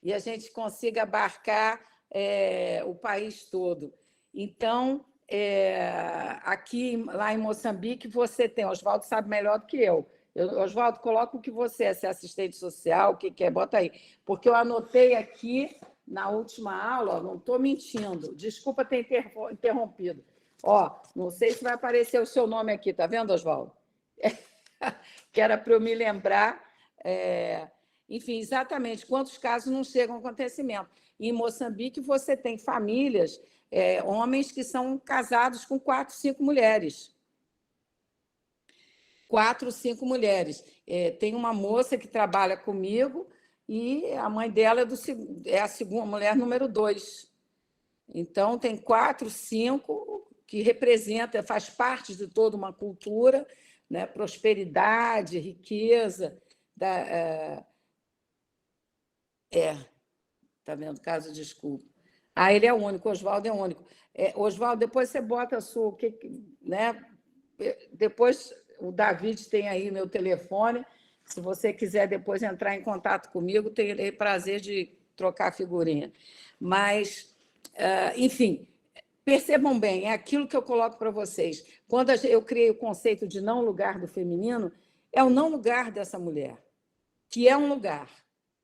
E a gente consiga abarcar o país todo. Então, lá em Moçambique, você tem, Oswaldo sabe melhor do que eu. Oswaldo, coloca o que você é, se é assistente social, o que é, bota aí. Porque eu anotei aqui na última aula, não estou mentindo, desculpa ter interrompido. Não sei se vai aparecer o seu nome aqui, está vendo, Oswaldo? Que era para eu me lembrar. Enfim, exatamente, quantos casos não chegam ao acontecimento. Em Moçambique, você tem famílias, homens que são casados com 4, 5 mulheres. 4, 5 mulheres. Tem uma moça que trabalha comigo e a mãe dela é a segunda mulher número 2. Então, tem 4, 5 que representa, faz parte de toda uma cultura, né? Prosperidade, riqueza. Está vendo? Caso, desculpa. Ele é o único, Oswaldo é o único. Oswaldo, depois você bota a sua... né? Depois... O David tem aí meu telefone. Se você quiser depois entrar em contato comigo, terei prazer de trocar figurinha. Mas, enfim, percebam bem, é aquilo que eu coloco para vocês. Quando eu criei o conceito de não lugar do feminino, é o não lugar dessa mulher, que é um lugar.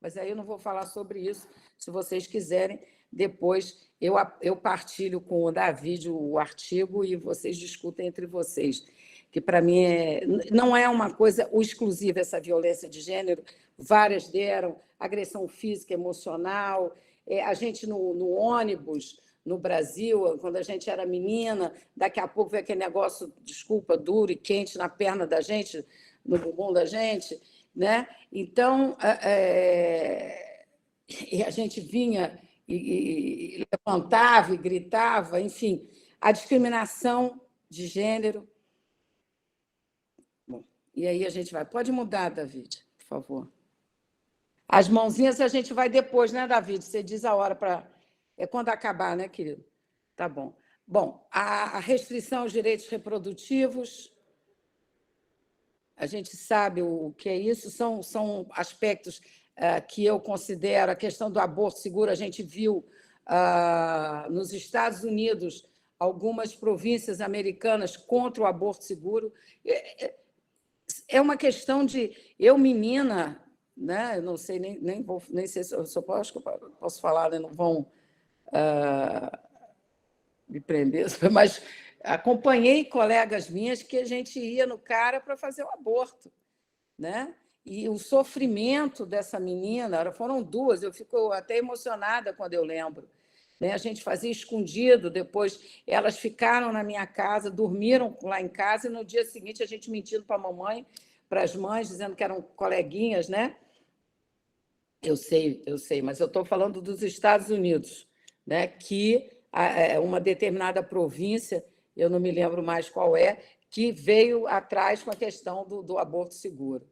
Mas aí eu não vou falar sobre isso. Se vocês quiserem, depois eu partilho com o David o artigo e vocês discutem entre vocês. Que para mim não é uma coisa exclusiva essa violência de gênero, várias deram, agressão física, emocional, a gente no ônibus, no Brasil, quando a gente era menina, daqui a pouco veio aquele negócio, desculpa, duro e quente na perna da gente, no bumbum da gente, né? Então, a gente vinha e levantava e gritava, enfim, a discriminação de gênero. E aí a gente vai. Pode mudar, David, por favor. As mãozinhas a gente vai depois, né, David? Você diz a hora para... É quando acabar, né, querido? Tá bom. Bom, a restrição aos direitos reprodutivos, a gente sabe o que é isso, são aspectos que eu considero, a questão do aborto seguro, a gente viu nos Estados Unidos algumas províncias americanas contra o aborto seguro. É uma questão de... Eu, menina, né? Eu não sei, nem sei se eu posso falar, né? Não vão me prender, mas acompanhei colegas minhas que a gente ia no cara para fazer o aborto, né? E o sofrimento dessa menina, foram 2, eu fico até emocionada quando eu lembro. Né? A gente fazia escondido, depois elas ficaram na minha casa, dormiram lá em casa, e no dia seguinte a gente mentindo para a mamãe, para as mães, dizendo que eram coleguinhas, né? Eu sei, mas eu estou falando dos Estados Unidos, né? Que uma determinada província, eu não me lembro mais qual que veio atrás com a questão do aborto seguro.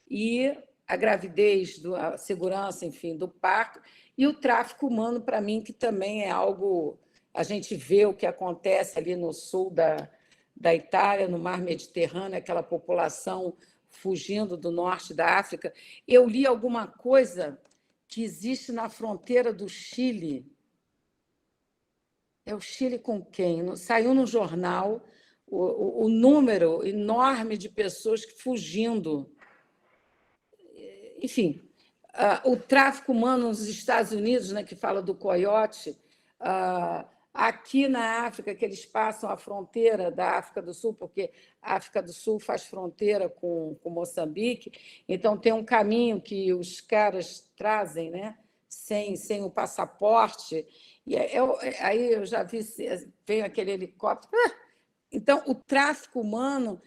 E a gravidez, a segurança, enfim, do parto, e o tráfico humano, para mim, que também é algo... A gente vê o que acontece ali no sul da Itália, no mar Mediterrâneo, aquela população fugindo do norte da África. Eu li alguma coisa que existe na fronteira do Chile. É o Chile com quem? Saiu no jornal o número enorme de pessoas fugindo. Enfim, o tráfico humano nos Estados Unidos, né, que fala do coiote, aqui na África, que eles passam a fronteira da África do Sul, porque a África do Sul faz fronteira com Moçambique, então tem um caminho que os caras trazem, né, sem o passaporte, e aí eu já vi, veio aquele helicóptero. Então, o tráfico humano,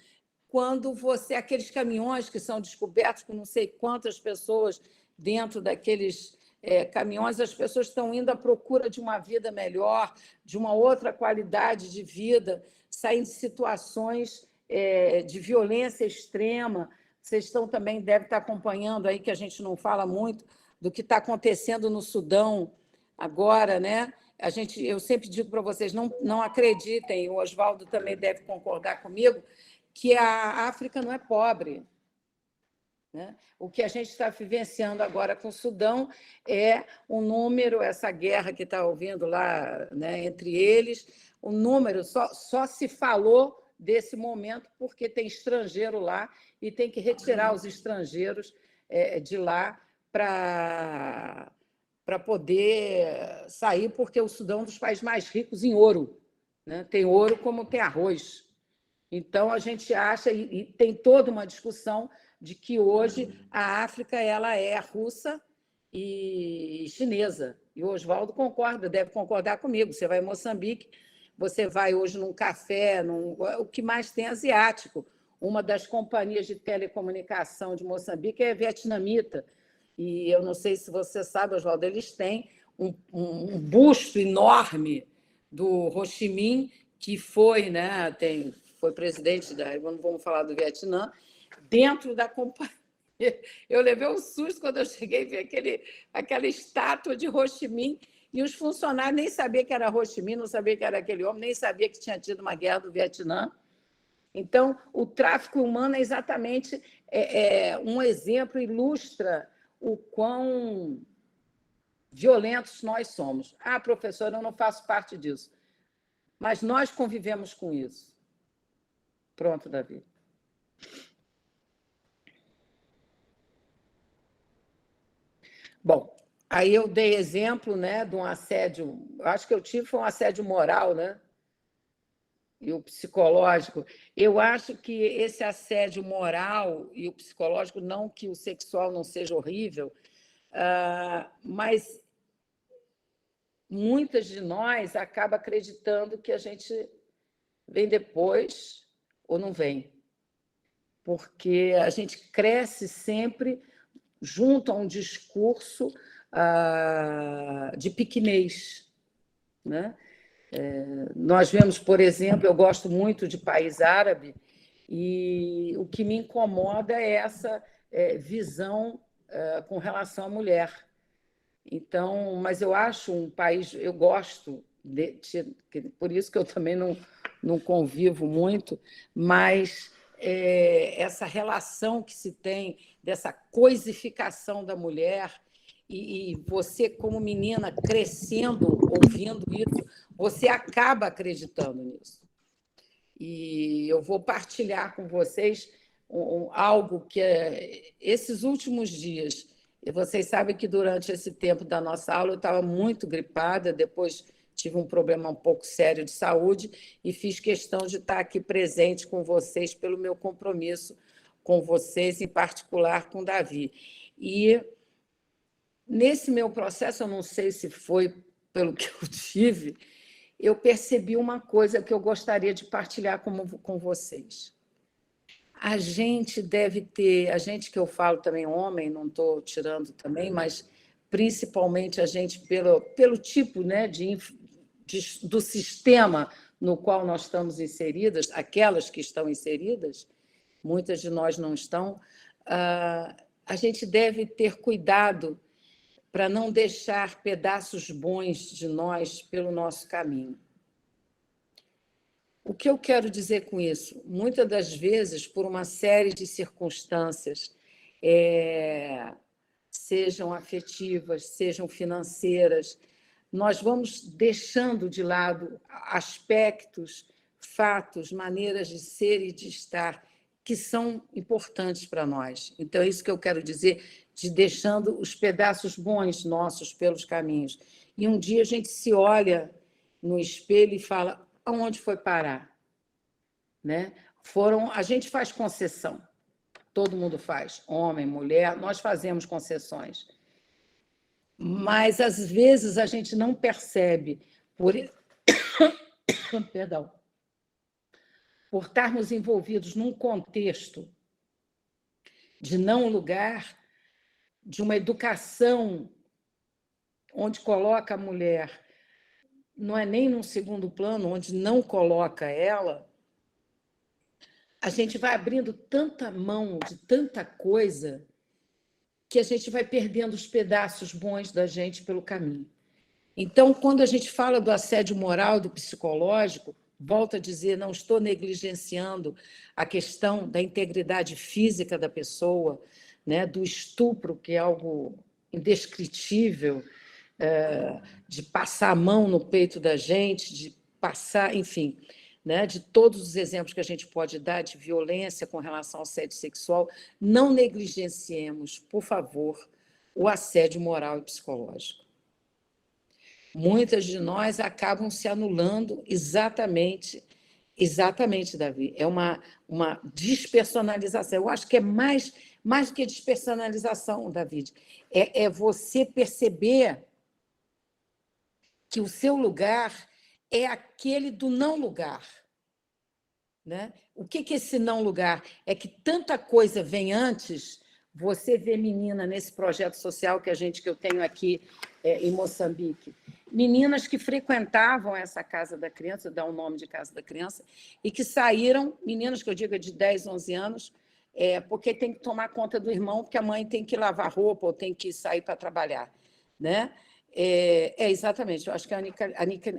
quando aqueles caminhões que são descobertos com não sei quantas pessoas dentro daqueles caminhões, as pessoas estão indo à procura de uma vida melhor, de uma outra qualidade de vida, saindo de situações de violência extrema. Vocês também devem estar acompanhando aí, que a gente não fala muito, do que está acontecendo no Sudão agora, né? Eu sempre digo para vocês, não acreditem, o Oswaldo também deve concordar comigo, que a África não é pobre, né? O que a gente está vivenciando agora com o Sudão é um número, essa guerra que está ouvindo lá, né, entre eles, o número, só se falou desse momento porque tem estrangeiro lá e tem que retirar os estrangeiros de lá para poder sair, porque o Sudão é um dos países mais ricos em ouro, né? Tem ouro como tem arroz. Então, a gente acha, e tem toda uma discussão de que hoje a África ela é russa e chinesa. E o Oswaldo concorda, deve concordar comigo. Você vai em Moçambique, você vai hoje num café, o que mais tem é asiático. Uma das companhias de telecomunicação de Moçambique é vietnamita. E eu não sei se você sabe, Oswaldo, eles têm um busto enorme do Ho Chi Minh, que foi, né, foi presidente não vamos falar do Vietnã, dentro da companhia. Eu levei um susto quando eu cheguei e vi aquela estátua de Ho Chi Minh, e os funcionários nem sabiam que era Ho Chi Minh, não sabiam que era aquele homem, nem sabiam que tinha tido uma guerra do Vietnã. Então, o tráfico humano é exatamente um exemplo, ilustra o quão violentos nós somos. Ah, professora, eu não faço parte disso. Mas nós convivemos com isso. Pronto, Davi. Bom, aí eu dei exemplo, né, de um assédio, acho que eu tive foi um assédio moral, né? E o psicológico. Eu acho que esse assédio moral e o psicológico, não que o sexual não seja horrível, mas muitas de nós acabam acreditando que a gente vem depois ou não vem. Porque a gente cresce sempre junto a um discurso de pequenez, né? Nós vemos, por exemplo, eu gosto muito de país árabe, e o que me incomoda é essa visão com relação à mulher. Então, mas eu acho um país, eu gosto, por isso que eu também não convivo muito, mas essa relação que se tem, dessa coisificação da mulher, e você, como menina, crescendo, ouvindo isso, você acaba acreditando nisso. E eu vou partilhar com vocês algo que esses últimos dias, e vocês sabem que durante esse tempo da nossa aula eu estava muito gripada, depois tive um problema um pouco sério de saúde e fiz questão de estar aqui presente com vocês pelo meu compromisso com vocês, em particular com o Davi. E nesse meu processo, eu não sei se foi pelo que eu tive, eu percebi uma coisa que eu gostaria de partilhar com vocês. A gente deve ter, a gente que eu falo também homem, não estou tirando também, mas principalmente a gente pelo tipo, né, do sistema no qual nós estamos inseridas, aquelas que estão inseridas, muitas de nós não estão, a gente deve ter cuidado para não deixar pedaços bons de nós pelo nosso caminho. O que eu quero dizer com isso? Muitas das vezes, por uma série de circunstâncias, sejam afetivas, sejam financeiras, nós vamos deixando de lado aspectos, fatos, maneiras de ser e de estar que são importantes para nós. Então, é isso que eu quero dizer, de deixando os pedaços bons nossos pelos caminhos. E um dia a gente se olha no espelho e fala, aonde foi parar? Né? A gente faz concessão, todo mundo faz, homem, mulher, nós fazemos concessões. Mas, às vezes, a gente não percebe, perdão, por estarmos envolvidos num contexto de não lugar, de uma educação onde coloca a mulher, não é nem num segundo plano, onde não coloca ela, a gente vai abrindo tanta mão de tanta coisa que a gente vai perdendo os pedaços bons da gente pelo caminho. Então, quando a gente fala do assédio moral, do psicológico, volto a dizer, não estou negligenciando a questão da integridade física da pessoa, né, do estupro, que é algo indescritível, de passar a mão no peito da gente, de passar, enfim, né, de todos os exemplos que a gente pode dar de violência com relação ao assédio sexual, não negligenciemos, por favor, o assédio moral e psicológico. Muitas de nós acabam se anulando exatamente, Davi. É uma despersonalização. Eu acho que é mais do que despersonalização, David. É você perceber que o seu lugar é aquele do não lugar. Né? O que é esse não lugar? É que tanta coisa vem antes. Você vê menina nesse projeto social que eu tenho aqui em Moçambique, meninas que frequentavam essa Casa da Criança, dá o nome de Casa da Criança, e que saíram, meninas que eu digo de 10, 11 anos, porque tem que tomar conta do irmão, porque a mãe tem que lavar roupa ou tem que sair para trabalhar. Né? Exatamente, eu acho que é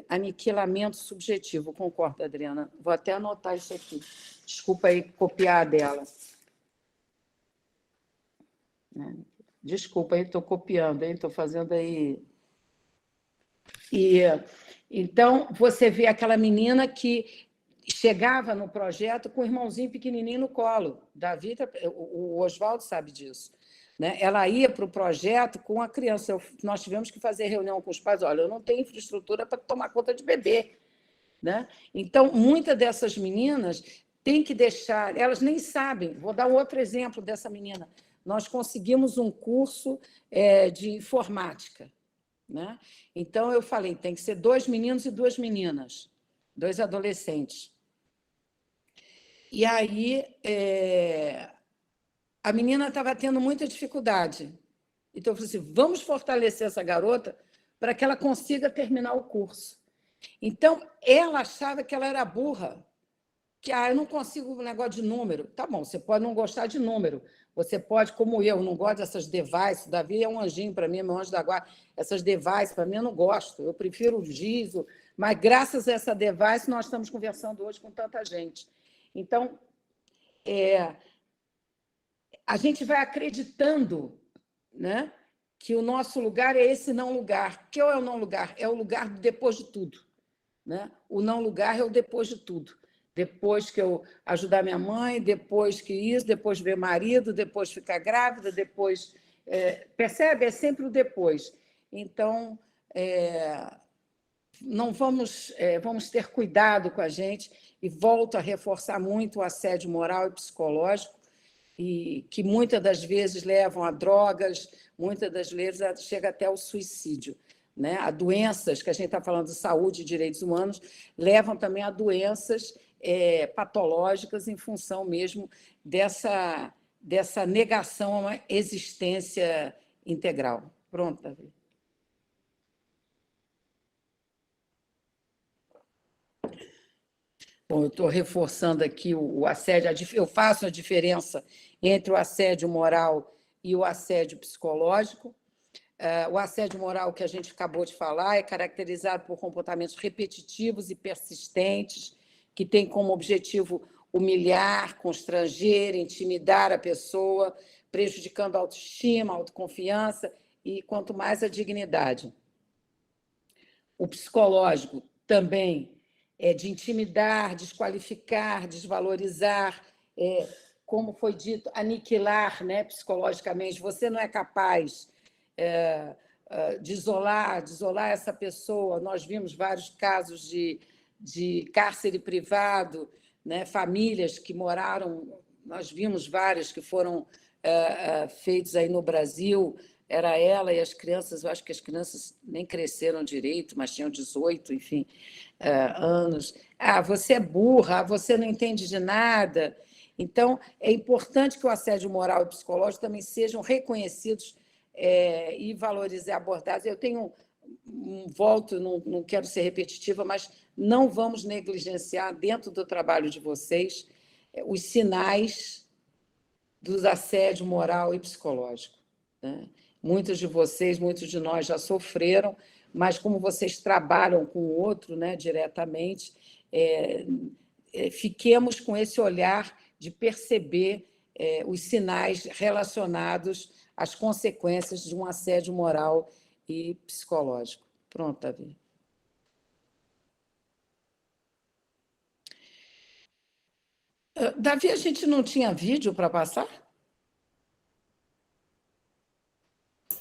aniquilamento subjetivo, concordo, Adriana. Vou até anotar isso aqui. Desculpa aí copiar dela. Desculpa aí, estou copiando, estou fazendo aí. Então, você vê aquela menina que chegava no projeto com o irmãozinho pequenininho no colo. Davi, o Oswaldo sabe disso. Né? Ela ia para o projeto com a criança. Nós tivemos que fazer reunião com os pais. Olha, eu não tenho infraestrutura para tomar conta de bebê. Né? Então, muitas dessas meninas têm que deixar... Elas nem sabem. Vou dar outro exemplo dessa menina. Nós conseguimos um curso de informática. Né? Então, eu falei, tem que ser 2 meninos e 2 meninas, 2 adolescentes. E aí, a menina estava tendo muita dificuldade. Então, eu falei assim, vamos fortalecer essa garota para que ela consiga terminar o curso. Então, ela achava que ela era burra, que eu não consigo um negócio de número. Tá bom, você pode não gostar de número, você pode, como eu, não gosto dessas devices, o Davi é um anjinho para mim, é meu anjo da guarda, essas devices, para mim, eu não gosto, eu prefiro o giz, mas graças a essa device nós estamos conversando hoje com tanta gente. Então, a gente vai acreditando, né, que o nosso lugar é esse não lugar. Que é o não lugar? É o lugar do depois de tudo. Né? O não lugar é o depois de tudo. Depois que eu ajudar minha mãe, depois que isso, depois ver marido, depois ficar grávida, depois... percebe? É sempre o depois. Então, não vamos ter cuidado com a gente e volto a reforçar muito o assédio moral e psicológico, e que muitas das vezes levam a drogas, muitas das vezes chega até ao suicídio. Né? A doenças, que a gente está falando de saúde e direitos humanos, levam também a doenças patológicas em função mesmo dessa negação a uma existência integral. Pronto, Davi. Bom, eu estou reforçando aqui o assédio, eu faço a diferença entre o assédio moral e o assédio psicológico. O assédio moral que a gente acabou de falar é caracterizado por comportamentos repetitivos e persistentes, que têm como objetivo humilhar, constranger, intimidar a pessoa, prejudicando a autoestima, a autoconfiança e, quanto mais, a dignidade. O psicológico também é de intimidar, desqualificar, desvalorizar, como foi dito, aniquilar, né, psicologicamente. Você não é capaz de isolar essa pessoa. Nós vimos vários casos de cárcere privado, né, famílias que moraram, nós vimos vários que foram feitos aí no Brasil. Era ela e as crianças, eu acho que as crianças nem cresceram direito, mas tinham 18, enfim, anos. Você é burra, você não entende de nada. Então, é importante que o assédio moral e psicológico também sejam reconhecidos e valorizar abordados. Eu tenho volto, não quero ser repetitiva, mas não vamos negligenciar dentro do trabalho de vocês os sinais do assédio moral e psicológico, né? Muitos de vocês, muitos de nós já sofreram, mas como vocês trabalham com o outro, né, diretamente, fiquemos com esse olhar de perceber os sinais relacionados às consequências de um assédio moral e psicológico. Pronto, Davi. Davi, a gente não tinha vídeo para passar?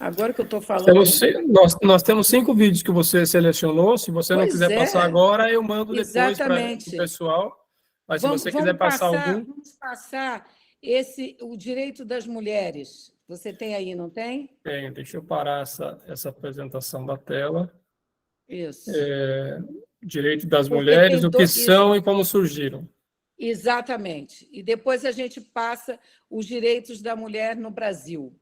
Agora que eu estou falando... Nós temos 5 vídeos que você selecionou. Se você não quiser passar agora, eu mando depois para o pessoal. Mas se você quiser passar algum... Vamos passar o direito das mulheres. Você tem aí, não tem? Tenho. Deixa eu parar essa apresentação da tela. Isso. Direito das mulheres, o que são e como surgiram. Exatamente. E depois a gente passa os direitos da mulher no Brasil.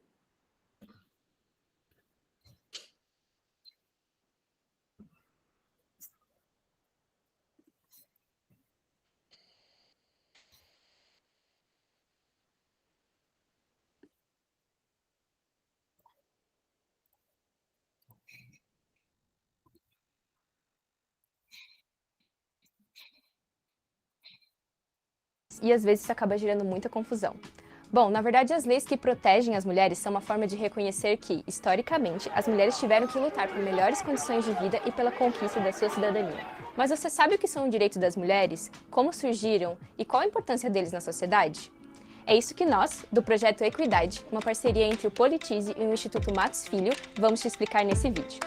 E às vezes isso acaba gerando muita confusão. Bom, na verdade, as leis que protegem as mulheres são uma forma de reconhecer que, historicamente, as mulheres tiveram que lutar por melhores condições de vida e pela conquista da sua cidadania. Mas você sabe o que são os direitos das mulheres? Como surgiram e qual a importância deles na sociedade? É isso que nós, do Projeto Equidade, uma parceria entre o Politize e o Instituto Matos Filho, vamos te explicar nesse vídeo.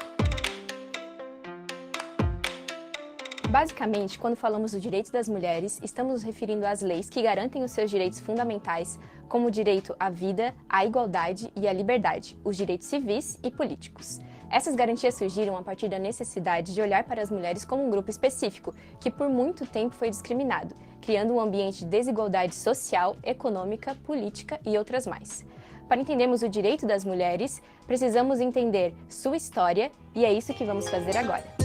Basicamente, quando falamos do direito das mulheres, estamos nos referindo às leis que garantem os seus direitos fundamentais, como o direito à vida, à igualdade e à liberdade, os direitos civis e políticos. Essas garantias surgiram a partir da necessidade de olhar para as mulheres como um grupo específico, que por muito tempo foi discriminado, criando um ambiente de desigualdade social, econômica, política e outras mais. Para entendermos o direito das mulheres, precisamos entender sua história e é isso que vamos fazer agora.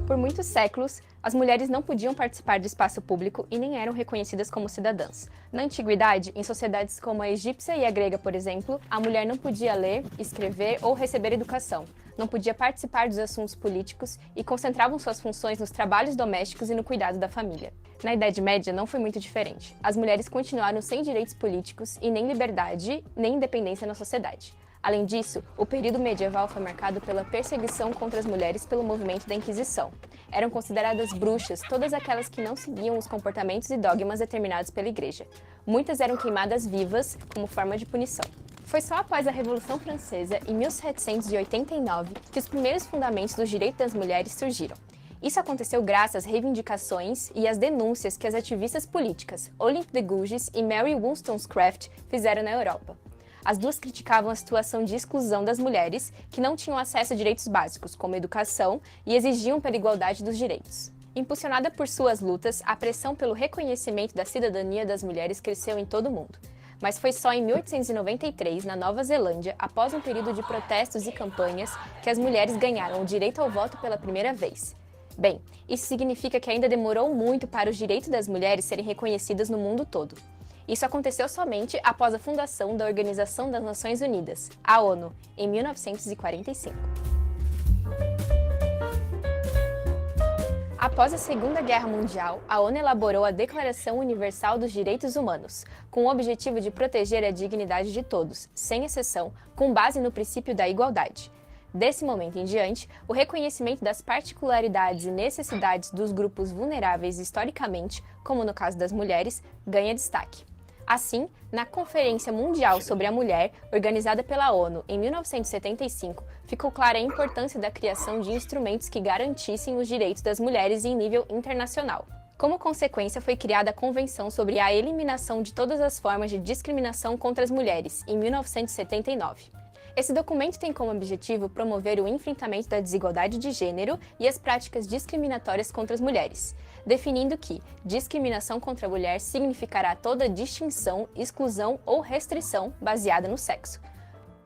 Por muitos séculos, as mulheres não podiam participar do espaço público e nem eram reconhecidas como cidadãs. Na antiguidade, em sociedades como a egípcia e a grega, por exemplo, a mulher não podia ler, escrever ou receber educação, não podia participar dos assuntos políticos e concentravam suas funções nos trabalhos domésticos e no cuidado da família. Na Idade Média não foi muito diferente. As mulheres continuaram sem direitos políticos e nem liberdade, nem independência na sociedade. Além disso, o período medieval foi marcado pela perseguição contra as mulheres pelo movimento da Inquisição. Eram consideradas bruxas todas aquelas que não seguiam os comportamentos e dogmas determinados pela Igreja. Muitas eram queimadas vivas como forma de punição. Foi só após a Revolução Francesa, em 1789, que os primeiros fundamentos dos direitos das mulheres surgiram. Isso aconteceu graças às reivindicações e às denúncias que as ativistas políticas Olympe de Gouges e Mary Wollstonecraft fizeram na Europa. As duas criticavam a situação de exclusão das mulheres, que não tinham acesso a direitos básicos, como educação, e exigiam pela igualdade dos direitos. Impulsionada por suas lutas, a pressão pelo reconhecimento da cidadania das mulheres cresceu em todo o mundo. Mas foi só em 1893, na Nova Zelândia, após um período de protestos e campanhas, que as mulheres ganharam o direito ao voto pela primeira vez. Bem, isso significa que ainda demorou muito para os direitos das mulheres serem reconhecidos no mundo todo. Isso aconteceu somente após a fundação da Organização das Nações Unidas, a ONU, em 1945. Após a Segunda Guerra Mundial, a ONU elaborou a Declaração Universal dos Direitos Humanos, com o objetivo de proteger a dignidade de todos, sem exceção, com base no princípio da igualdade. Desse momento em diante, o reconhecimento das particularidades e necessidades dos grupos vulneráveis historicamente, como no caso das mulheres, ganha destaque. Assim, na Conferência Mundial sobre a Mulher, organizada pela ONU em 1975, ficou clara a importância da criação de instrumentos que garantissem os direitos das mulheres em nível internacional. Como consequência, foi criada a Convenção sobre a Eliminação de Todas as Formas de Discriminação contra as Mulheres, em 1979. Esse documento tem como objetivo promover o enfrentamento da desigualdade de gênero e as práticas discriminatórias contra as mulheres, definindo que discriminação contra a mulher significará toda distinção, exclusão ou restrição baseada no sexo.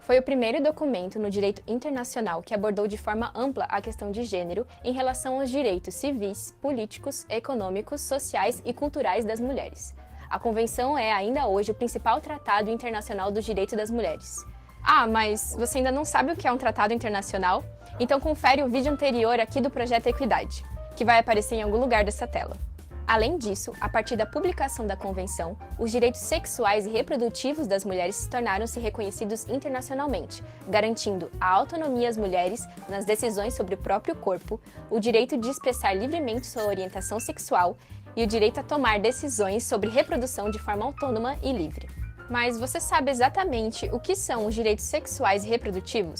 Foi o primeiro documento no direito internacional que abordou de forma ampla a questão de gênero em relação aos direitos civis, políticos, econômicos, sociais e culturais das mulheres. A Convenção é ainda hoje o principal tratado internacional dos direitos das mulheres. Ah, mas você ainda não sabe o que é um tratado internacional? Então confere o vídeo anterior aqui do Projeto Equidade, que vai aparecer em algum lugar dessa tela. Além disso, a partir da publicação da Convenção, os direitos sexuais e reprodutivos das mulheres tornaram-se reconhecidos internacionalmente, garantindo a autonomia às mulheres nas decisões sobre o próprio corpo, o direito de expressar livremente sua orientação sexual e o direito a tomar decisões sobre reprodução de forma autônoma e livre. Mas você sabe exatamente o que são os direitos sexuais e reprodutivos?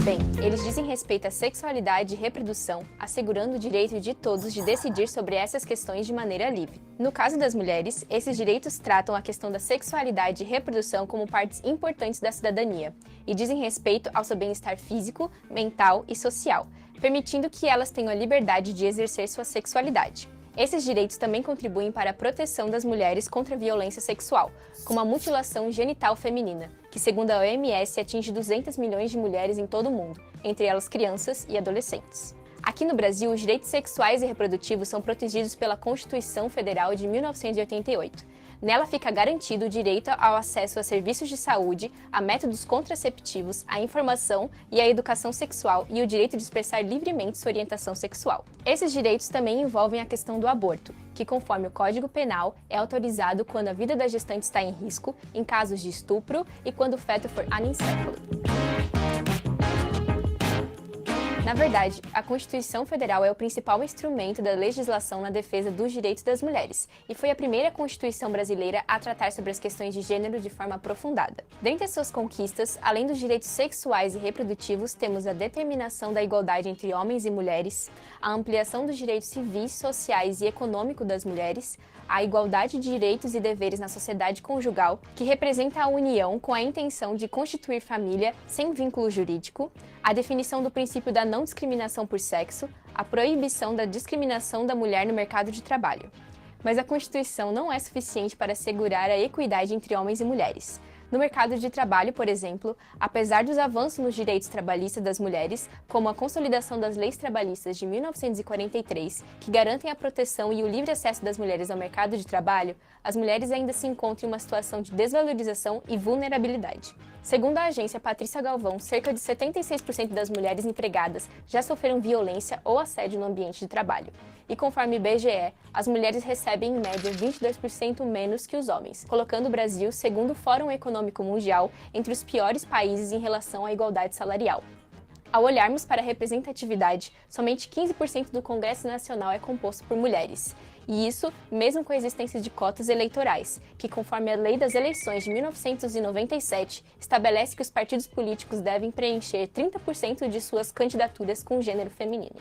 Bem, eles dizem respeito à sexualidade e reprodução, assegurando o direito de todos de decidir sobre essas questões de maneira livre. No caso das mulheres, esses direitos tratam a questão da sexualidade e reprodução como partes importantes da cidadania e dizem respeito ao seu bem-estar físico, mental e social, permitindo que elas tenham a liberdade de exercer sua sexualidade. Esses direitos também contribuem para a proteção das mulheres contra a violência sexual, como a mutilação genital feminina, que segundo a OMS atinge 200 milhões de mulheres em todo o mundo, entre elas crianças e adolescentes. Aqui no Brasil, os direitos sexuais e reprodutivos são protegidos pela Constituição Federal de 1988. Nela fica garantido o direito ao acesso a serviços de saúde, a métodos contraceptivos, à informação e à educação sexual e o direito de expressar livremente sua orientação sexual. Esses direitos também envolvem a questão do aborto, que conforme o Código Penal é autorizado quando a vida da gestante está em risco, em casos de estupro e quando o feto for anencefalo. Na verdade, a Constituição Federal é o principal instrumento da legislação na defesa dos direitos das mulheres e foi a primeira Constituição brasileira a tratar sobre as questões de gênero de forma aprofundada. Dentre as suas conquistas, além dos direitos sexuais e reprodutivos, temos a determinação da igualdade entre homens e mulheres, a ampliação dos direitos civis, sociais e econômicos das mulheres, a igualdade de direitos e deveres na sociedade conjugal, que representa a união com a intenção de constituir família sem vínculo jurídico, a definição do princípio da não discriminação por sexo, a proibição da discriminação da mulher no mercado de trabalho. Mas a Constituição não é suficiente para assegurar a equidade entre homens e mulheres. No mercado de trabalho, por exemplo, apesar dos avanços nos direitos trabalhistas das mulheres, como a consolidação das leis trabalhistas de 1943, que garantem a proteção e o livre acesso das mulheres ao mercado de trabalho, as mulheres ainda se encontram em uma situação de desvalorização e vulnerabilidade. Segundo a agência Patrícia Galvão, cerca de 76% das mulheres empregadas já sofreram violência ou assédio no ambiente de trabalho. E conforme IBGE, as mulheres recebem em média 22% menos que os homens, colocando o Brasil, segundo o Fórum Econômico Mundial, entre os piores países em relação à igualdade salarial. Ao olharmos para a representatividade, somente 15% do Congresso Nacional é composto por mulheres. E isso, mesmo com a existência de cotas eleitorais, que, conforme a Lei das Eleições de 1997, estabelece que os partidos políticos devem preencher 30% de suas candidaturas com gênero feminino.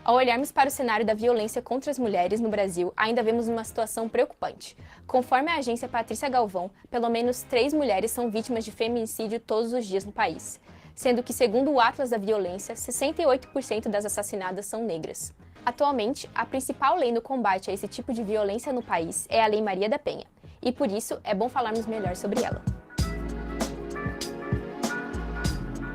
Ao olharmos para o cenário da violência contra as mulheres no Brasil, ainda vemos uma situação preocupante. Conforme a agência Patrícia Galvão, pelo menos 3 mulheres são vítimas de feminicídio todos os dias no país, sendo que, segundo o Atlas da Violência, 68% das assassinadas são negras. Atualmente, a principal lei no combate a esse tipo de violência no país é a Lei Maria da Penha, e por isso é bom falarmos melhor sobre ela.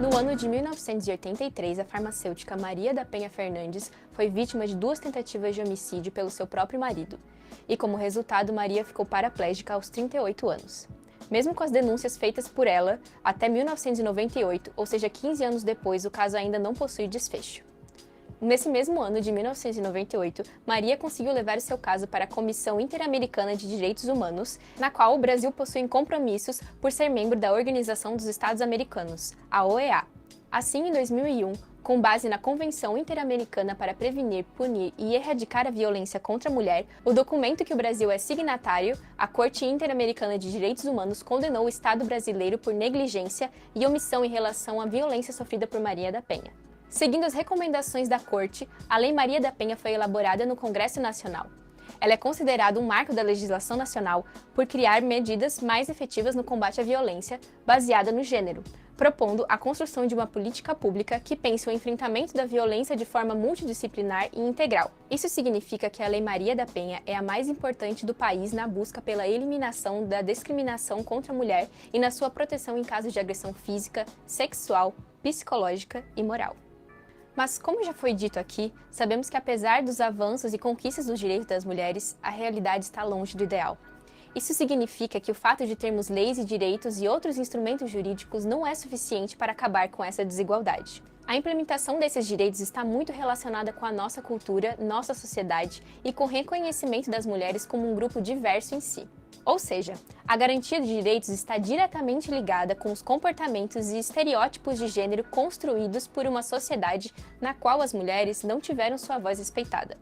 No ano de 1983, a farmacêutica Maria da Penha Fernandes foi vítima de 2 tentativas de homicídio pelo seu próprio marido. E como resultado, Maria ficou paraplégica aos 38 anos. Mesmo com as denúncias feitas por ela, até 1998, ou seja, 15 anos depois, o caso ainda não possui desfecho. Nesse mesmo ano de 1998, Maria conseguiu levar seu caso para a Comissão Interamericana de Direitos Humanos, na qual o Brasil possui compromissos por ser membro da Organização dos Estados Americanos, a OEA. Assim, em 2001, com base na Convenção Interamericana para Prevenir, Punir e Erradicar a Violência contra a Mulher, o documento que o Brasil é signatário, a Corte Interamericana de Direitos Humanos condenou o Estado brasileiro por negligência e omissão em relação à violência sofrida por Maria da Penha. Seguindo as recomendações da Corte, a Lei Maria da Penha foi elaborada no Congresso Nacional. Ela é considerada um marco da legislação nacional por criar medidas mais efetivas no combate à violência baseada no gênero, propondo a construção de uma política pública que pense o enfrentamento da violência de forma multidisciplinar e integral. Isso significa que a Lei Maria da Penha é a mais importante do país na busca pela eliminação da discriminação contra a mulher e na sua proteção em casos de agressão física, sexual, psicológica e moral. Mas, como já foi dito aqui, sabemos que apesar dos avanços e conquistas dos direitos das mulheres, a realidade está longe do ideal. Isso significa que o fato de termos leis e direitos e outros instrumentos jurídicos não é suficiente para acabar com essa desigualdade. A implementação desses direitos está muito relacionada com a nossa cultura, nossa sociedade e com o reconhecimento das mulheres como um grupo diverso em si. Ou seja, a garantia de direitos está diretamente ligada com os comportamentos e estereótipos de gênero construídos por uma sociedade na qual as mulheres não tiveram sua voz respeitada.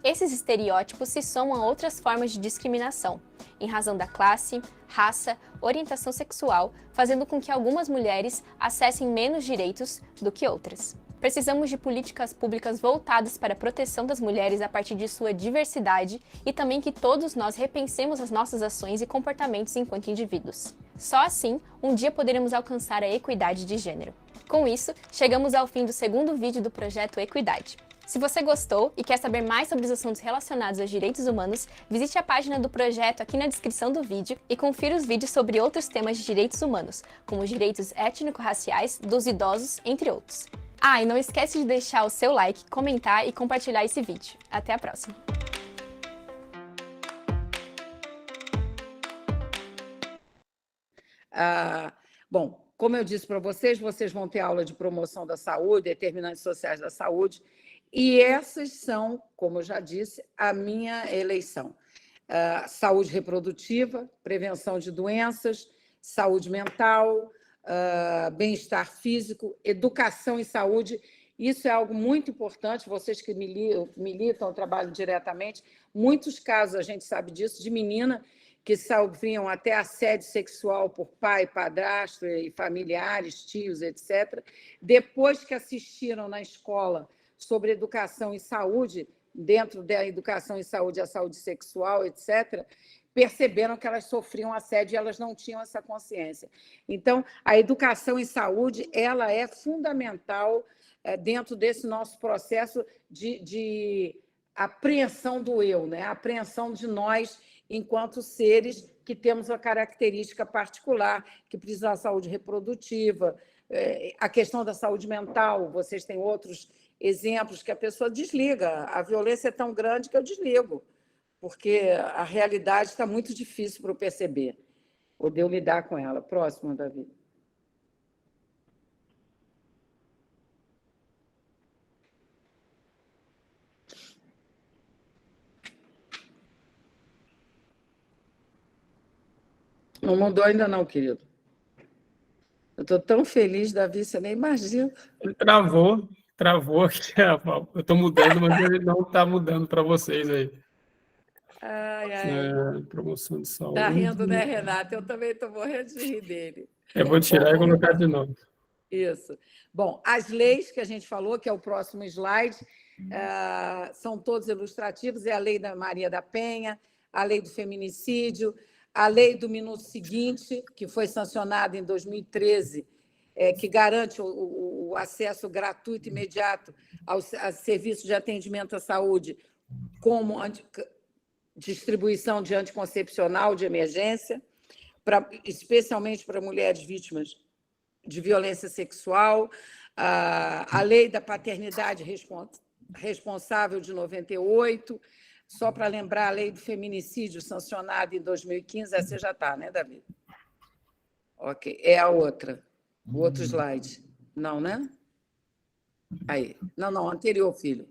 Esses estereótipos se somam a outras formas de discriminação, em razão da classe, raça, orientação sexual, fazendo com que algumas mulheres acessem menos direitos do que outras. Precisamos de políticas públicas voltadas para a proteção das mulheres a partir de sua diversidade e também que todos nós repensemos as nossas ações e comportamentos enquanto indivíduos. Só assim, um dia poderemos alcançar a equidade de gênero. Com isso, chegamos ao fim do segundo vídeo do projeto Equidade. Se você gostou e quer saber mais sobre os assuntos relacionados aos direitos humanos, visite a página do projeto aqui na descrição do vídeo e confira os vídeos sobre outros temas de direitos humanos, como os direitos étnico-raciais, dos idosos, entre outros. Ah, e não esquece de deixar o seu like, comentar e compartilhar esse vídeo. Até a próxima! Bom, como eu disse para vocês, vocês vão ter aula de promoção da saúde, determinantes sociais da saúde, e essas são, como eu já disse, a minha eleição. Saúde reprodutiva, prevenção de doenças, saúde mental, bem-estar físico, educação e saúde. Isso é algo muito importante, vocês que militam, trabalham diretamente. Muitos casos, a gente sabe disso, de menina que sofriam até assédio sexual por pai, padrasto e familiares, tios, etc. Depois que assistiram na escola sobre educação e saúde, dentro da educação e saúde, a saúde sexual, etc., perceberam que elas sofriam assédio e elas não tinham essa consciência. Então, a educação em saúde ela é fundamental dentro desse nosso processo de apreensão do eu, né? A apreensão de nós enquanto seres que temos uma característica particular, que precisa da saúde reprodutiva, a questão da saúde mental, vocês têm outros exemplos que a pessoa desliga. A violência é tão grande que eu desligo, porque a realidade está muito difícil para eu perceber, ou de eu lidar com ela. Próximo, Davi. Não mudou ainda não, querido. Eu estou tão feliz, Davi, você nem imagina. Travou aqui. Eu estou mudando, mas ele não está mudando para vocês aí. Promoção de saúde. Está rindo, né, Renata? Eu também estou morrendo de rir dele. Eu vou tirar e colocar de novo. Isso. Bom, as leis que a gente falou, que é o próximo slide, são todos ilustrativos. É a lei da Maria da Penha, a lei do feminicídio, a lei do minuto seguinte, que foi sancionada em 2013, que garante o acesso gratuito e imediato ao serviço de atendimento à saúde, como distribuição de anticoncepcional de emergência, especialmente para mulheres vítimas de violência sexual, a lei da paternidade responsável de 98, só para lembrar a lei do feminicídio sancionada em 2015, essa já está, né, Davi? Ok, é a outra, o outro slide. Não, né? Aí. Não, anterior, filho.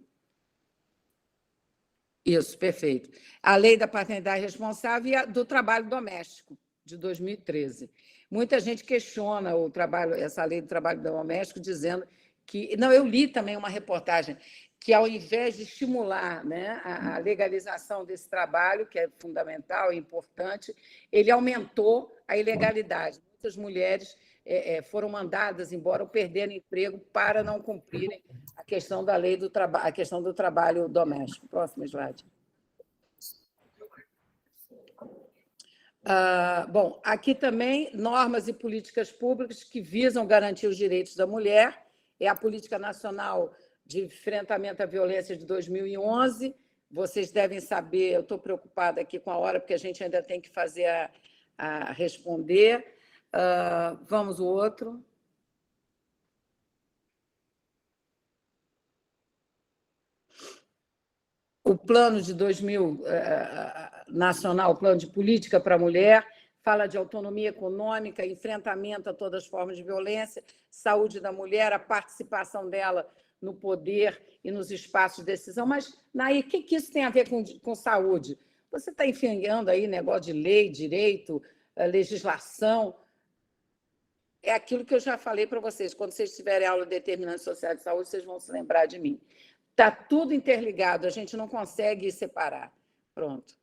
Isso, perfeito. A lei da paternidade responsável e a do trabalho doméstico, de 2013. Muita gente questiona o trabalho, essa lei do trabalho doméstico, dizendo que... Não, eu li também uma reportagem que, ao invés de estimular, né, a legalização desse trabalho, que é fundamental e importante, ele aumentou a ilegalidade. Muitas mulheres foram mandadas embora ou perderam emprego para não cumprirem a questão da lei do trabalho, a questão do trabalho doméstico. Próximo slide. Bom, aqui também normas e políticas públicas que visam garantir os direitos da mulher. É a Política Nacional de Enfrentamento à Violência de 2011. Vocês devem saber, eu estou preocupada aqui com a hora, porque a gente ainda tem que fazer a responder. Vamos o outro. O plano de 2000 nacional, o plano de política para a mulher, fala de autonomia econômica, enfrentamento a todas as formas de violência, saúde da mulher, a participação dela no poder e nos espaços de decisão. Mas, Nair, o que isso tem a ver com saúde? Você está enfiando aí negócio de lei, direito, legislação. É aquilo que eu já falei para vocês. Quando vocês tiverem aula de determinantes sociais de saúde, vocês vão se lembrar de mim. Está tudo interligado, a gente não consegue separar. Pronto.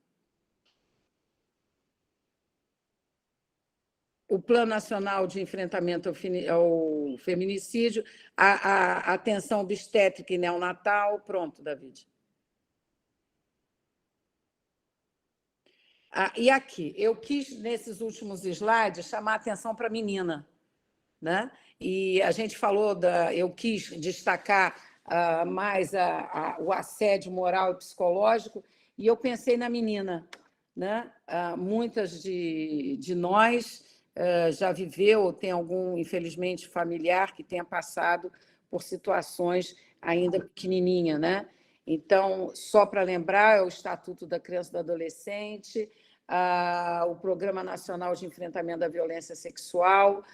O Plano Nacional de Enfrentamento ao Feminicídio, a atenção obstétrica e neonatal. Pronto, David. E aqui, eu quis, nesses últimos slides, chamar a atenção para a menina, né? E a gente falou eu quis destacar mais o assédio moral e psicológico, e eu pensei na menina, né? Muitas de nós já viveu ou tem algum, infelizmente, familiar que tenha passado por situações ainda pequenininha, né? Então, só para lembrar, é o Estatuto da Criança e do Adolescente, o Programa Nacional de Enfrentamento da Violência Sexual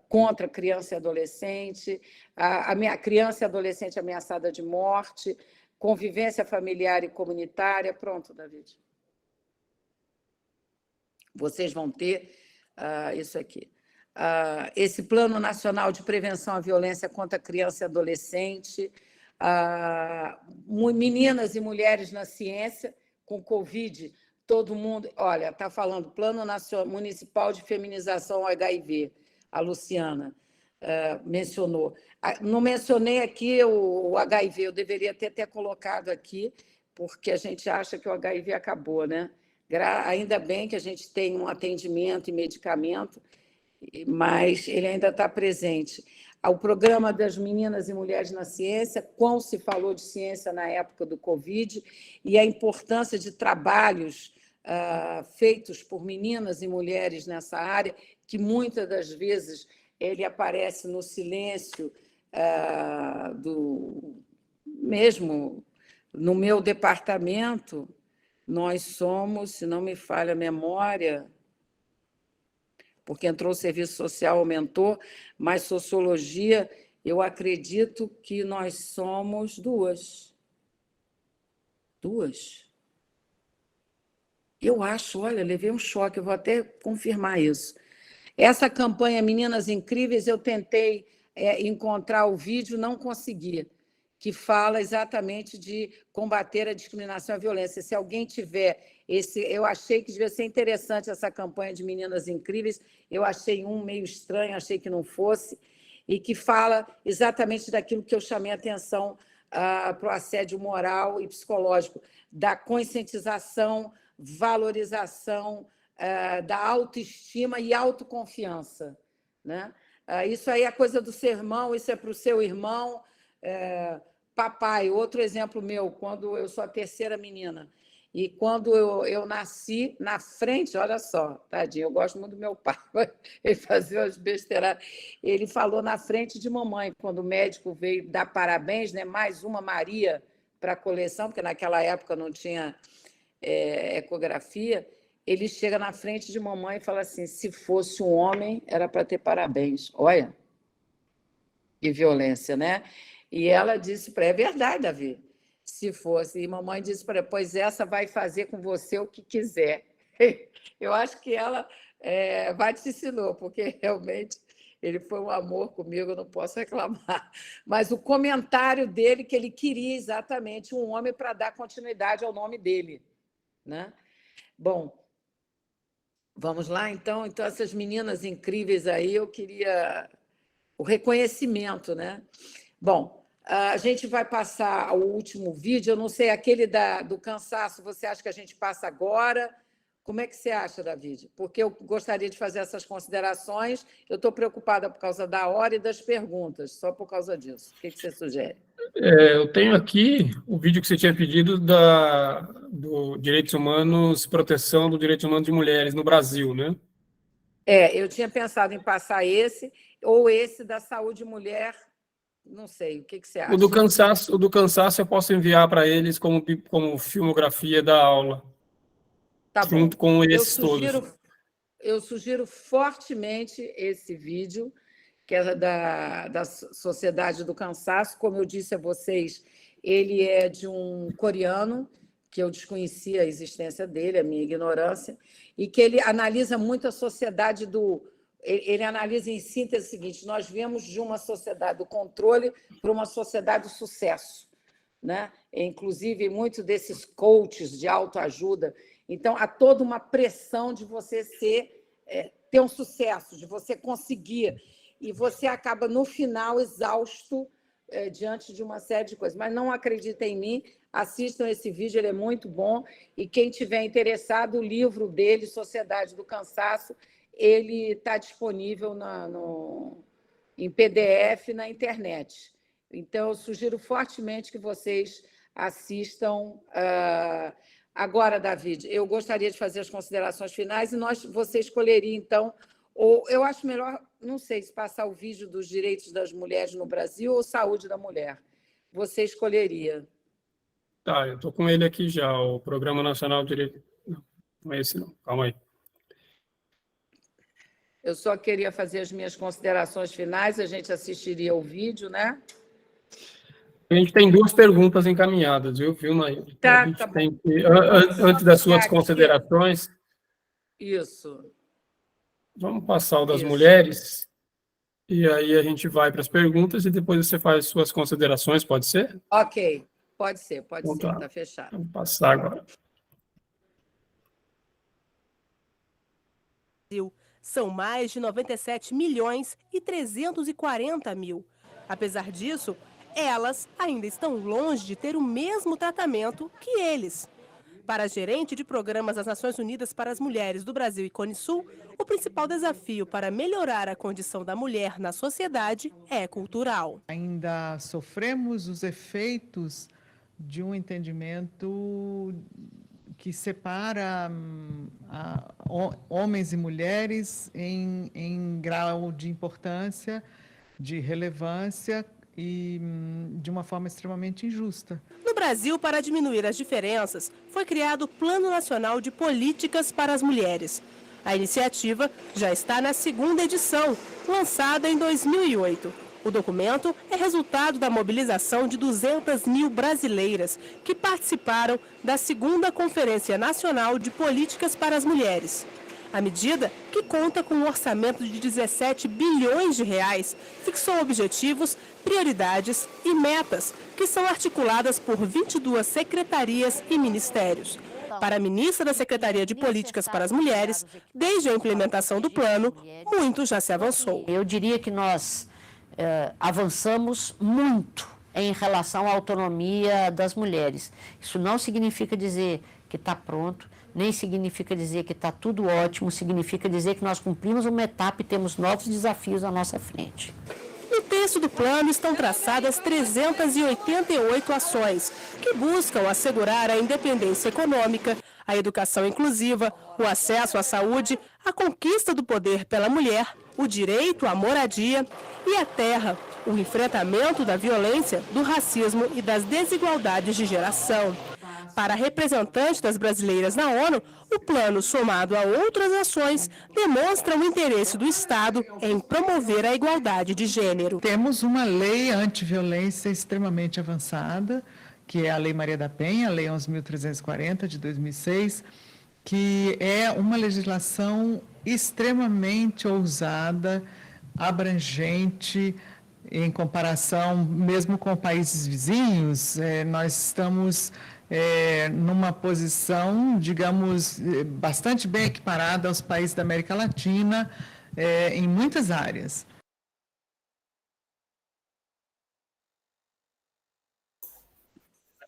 contra criança e adolescente, a criança e adolescente ameaçada de morte, convivência familiar e comunitária. Pronto, David. Vocês vão ter isso aqui. Esse Plano Nacional de Prevenção à Violência contra criança e adolescente, meninas e mulheres na ciência, com Covid. Todo mundo, olha, está falando Plano Nacional Municipal de Feminização ao HIV, a Luciana mencionou. Não mencionei aqui o HIV, eu deveria ter até colocado aqui, porque a gente acha que o HIV acabou, né? Ainda bem que a gente tem um atendimento e medicamento, mas ele ainda está presente. O programa das meninas e mulheres na ciência, quão se falou de ciência na época do Covid, e a importância de trabalhos feitos por meninas e mulheres nessa área, que muitas das vezes ele aparece no silêncio mesmo no meu departamento. Nós somos, se não me falha a memória, porque entrou o serviço social, aumentou, mas sociologia, eu acredito que nós somos duas. Eu acho, olha, levei um choque, eu vou até confirmar isso. Essa campanha Meninas Incríveis, eu tentei encontrar o vídeo, não consegui, que fala exatamente de combater a discriminação e a violência. Se alguém tiver eu achei que devia ser interessante essa campanha de Meninas Incríveis, eu achei meio estranho, achei que não fosse, e que fala exatamente daquilo que eu chamei a atenção para o assédio moral e psicológico, da conscientização, valorização da autoestima e autoconfiança, né? Isso aí é coisa do seu irmão, isso é para o seu irmão. Papai, outro exemplo meu, quando eu sou a terceira menina, E quando eu nasci, na frente, olha só, tadinho, eu gosto muito do meu pai, ele fazia umas besteiras. Ele falou na frente de mamãe, quando o médico veio dar parabéns, né? Mais uma Maria para a coleção, porque naquela época não tinha ecografia. Ele chega na frente de mamãe e fala assim: se fosse um homem, era para ter parabéns. Olha, que violência, né? E ela disse para ele: é verdade, Davi. Se fosse. E mamãe disse para ele: pois essa vai fazer com você o que quiser. Eu acho que ela vai te ensinou, porque realmente ele foi um amor comigo, eu não posso reclamar. Mas o comentário dele, que ele queria exatamente um homem para dar continuidade ao nome dele, né? Bom, vamos lá, então. Então, essas meninas incríveis aí, eu queria o reconhecimento, né? Bom, a gente vai passar o último vídeo, eu não sei, aquele do cansaço, você acha que a gente passa agora? Como é que você acha, David? Porque eu gostaria de fazer essas considerações, eu estou preocupada por causa da hora e das perguntas, só por causa disso. O que você sugere? Eu tenho aqui o vídeo que você tinha pedido do Direitos Humanos, proteção dos direitos humanos de mulheres no Brasil, né? Eu tinha pensado em passar esse, ou esse da saúde mulher, não sei, o que você acha? O do cansaço eu posso enviar para eles como filmografia da aula, Tá junto bom. com esses todos. Eu sugiro fortemente esse vídeo, que é da Sociedade do Cansaço. Como eu disse a vocês, ele é de um coreano, que eu desconhecia a existência dele, a minha ignorância, e que ele analisa muito a sociedade Ele analisa em síntese o seguinte: nós viemos de uma sociedade do controle para uma sociedade do sucesso, né? Inclusive, muitos desses coaches de autoajuda. Então, há toda uma pressão de você ter um sucesso, de você conseguir, e você acaba, no final, exausto diante de uma série de coisas. Mas não acreditem em mim, assistam esse vídeo, ele é muito bom, e quem tiver interessado, o livro dele, Sociedade do Cansaço, ele está disponível em PDF na internet. Então, eu sugiro fortemente que vocês assistam. Agora, David, eu gostaria de fazer as considerações finais e você escolheria, então, ou eu acho melhor, não sei se passar o vídeo dos direitos das mulheres no Brasil ou saúde da mulher. Você escolheria. Tá, eu estou com ele aqui já, o Programa Nacional de Direito. Não é esse não, calma aí. Eu só queria fazer as minhas considerações finais, a gente assistiria o vídeo, né? A gente tem 2 perguntas encaminhadas, viu, Nair? Tá, A gente tá bom. tem que, antes das suas considerações... Isso. Vamos passar o das Isso. mulheres, e aí a gente vai para as perguntas, e depois você faz suas considerações, pode ser? Ok, pode ser, Então, tá. está fechado. Vamos passar agora. São mais de 97 milhões e 340 mil. Apesar disso, elas ainda estão longe de ter o mesmo tratamento que eles. Para a gerente de programas das Nações Unidas para as Mulheres do Brasil e Cone Sul, o principal desafio para melhorar a condição da mulher na sociedade é cultural. Ainda sofremos os efeitos de um entendimento que separa homens e mulheres em grau de importância, de relevância e de uma forma extremamente injusta. No Brasil, para diminuir as diferenças, foi criado o Plano Nacional de Políticas para as Mulheres. A iniciativa já está na 2ª edição, lançada em 2008. O documento é resultado da mobilização de 200 mil brasileiras que participaram da 2ª Conferência Nacional de Políticas para as Mulheres. A medida, que conta com um orçamento de 17 bilhões de reais, fixou objetivos, prioridades e metas que são articuladas por 22 secretarias e ministérios. Para a ministra da Secretaria de Políticas para as Mulheres, desde a implementação do plano, muito já se avançou. Eu diria que nós avançamos muito em relação à autonomia das mulheres. Isso não significa dizer que está pronto, nem significa dizer que está tudo ótimo, significa dizer que nós cumprimos uma etapa e temos novos desafios à nossa frente. No texto do plano estão traçadas 388 ações que buscam assegurar a independência econômica, a educação inclusiva, o acesso à saúde, a conquista do poder pela mulher, o direito à moradia e à terra, o enfrentamento da violência, do racismo e das desigualdades de geração. Para a representante das brasileiras na ONU, o plano, somado a outras ações, demonstra o interesse do Estado em promover a igualdade de gênero. Temos uma lei antiviolência extremamente avançada, que é a Lei Maria da Penha, a Lei 11.340, de 2006, que é uma legislação extremamente ousada, abrangente, em comparação mesmo com países vizinhos. Nós estamos numa posição, digamos, bastante bem equiparada aos países da América Latina, em muitas áreas.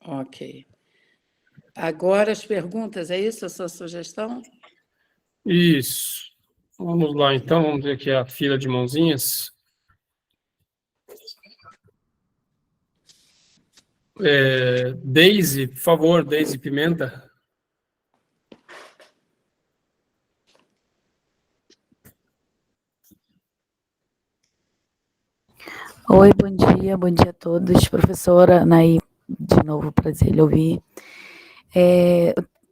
Ok. Agora as perguntas, é isso a sua sugestão? Isso. Vamos lá, então, vamos ver aqui a fila de mãozinhas. Deise, por favor, Deise Pimenta. Oi, bom dia a todos. Professora Anaí, de novo, prazer lhe ouvir.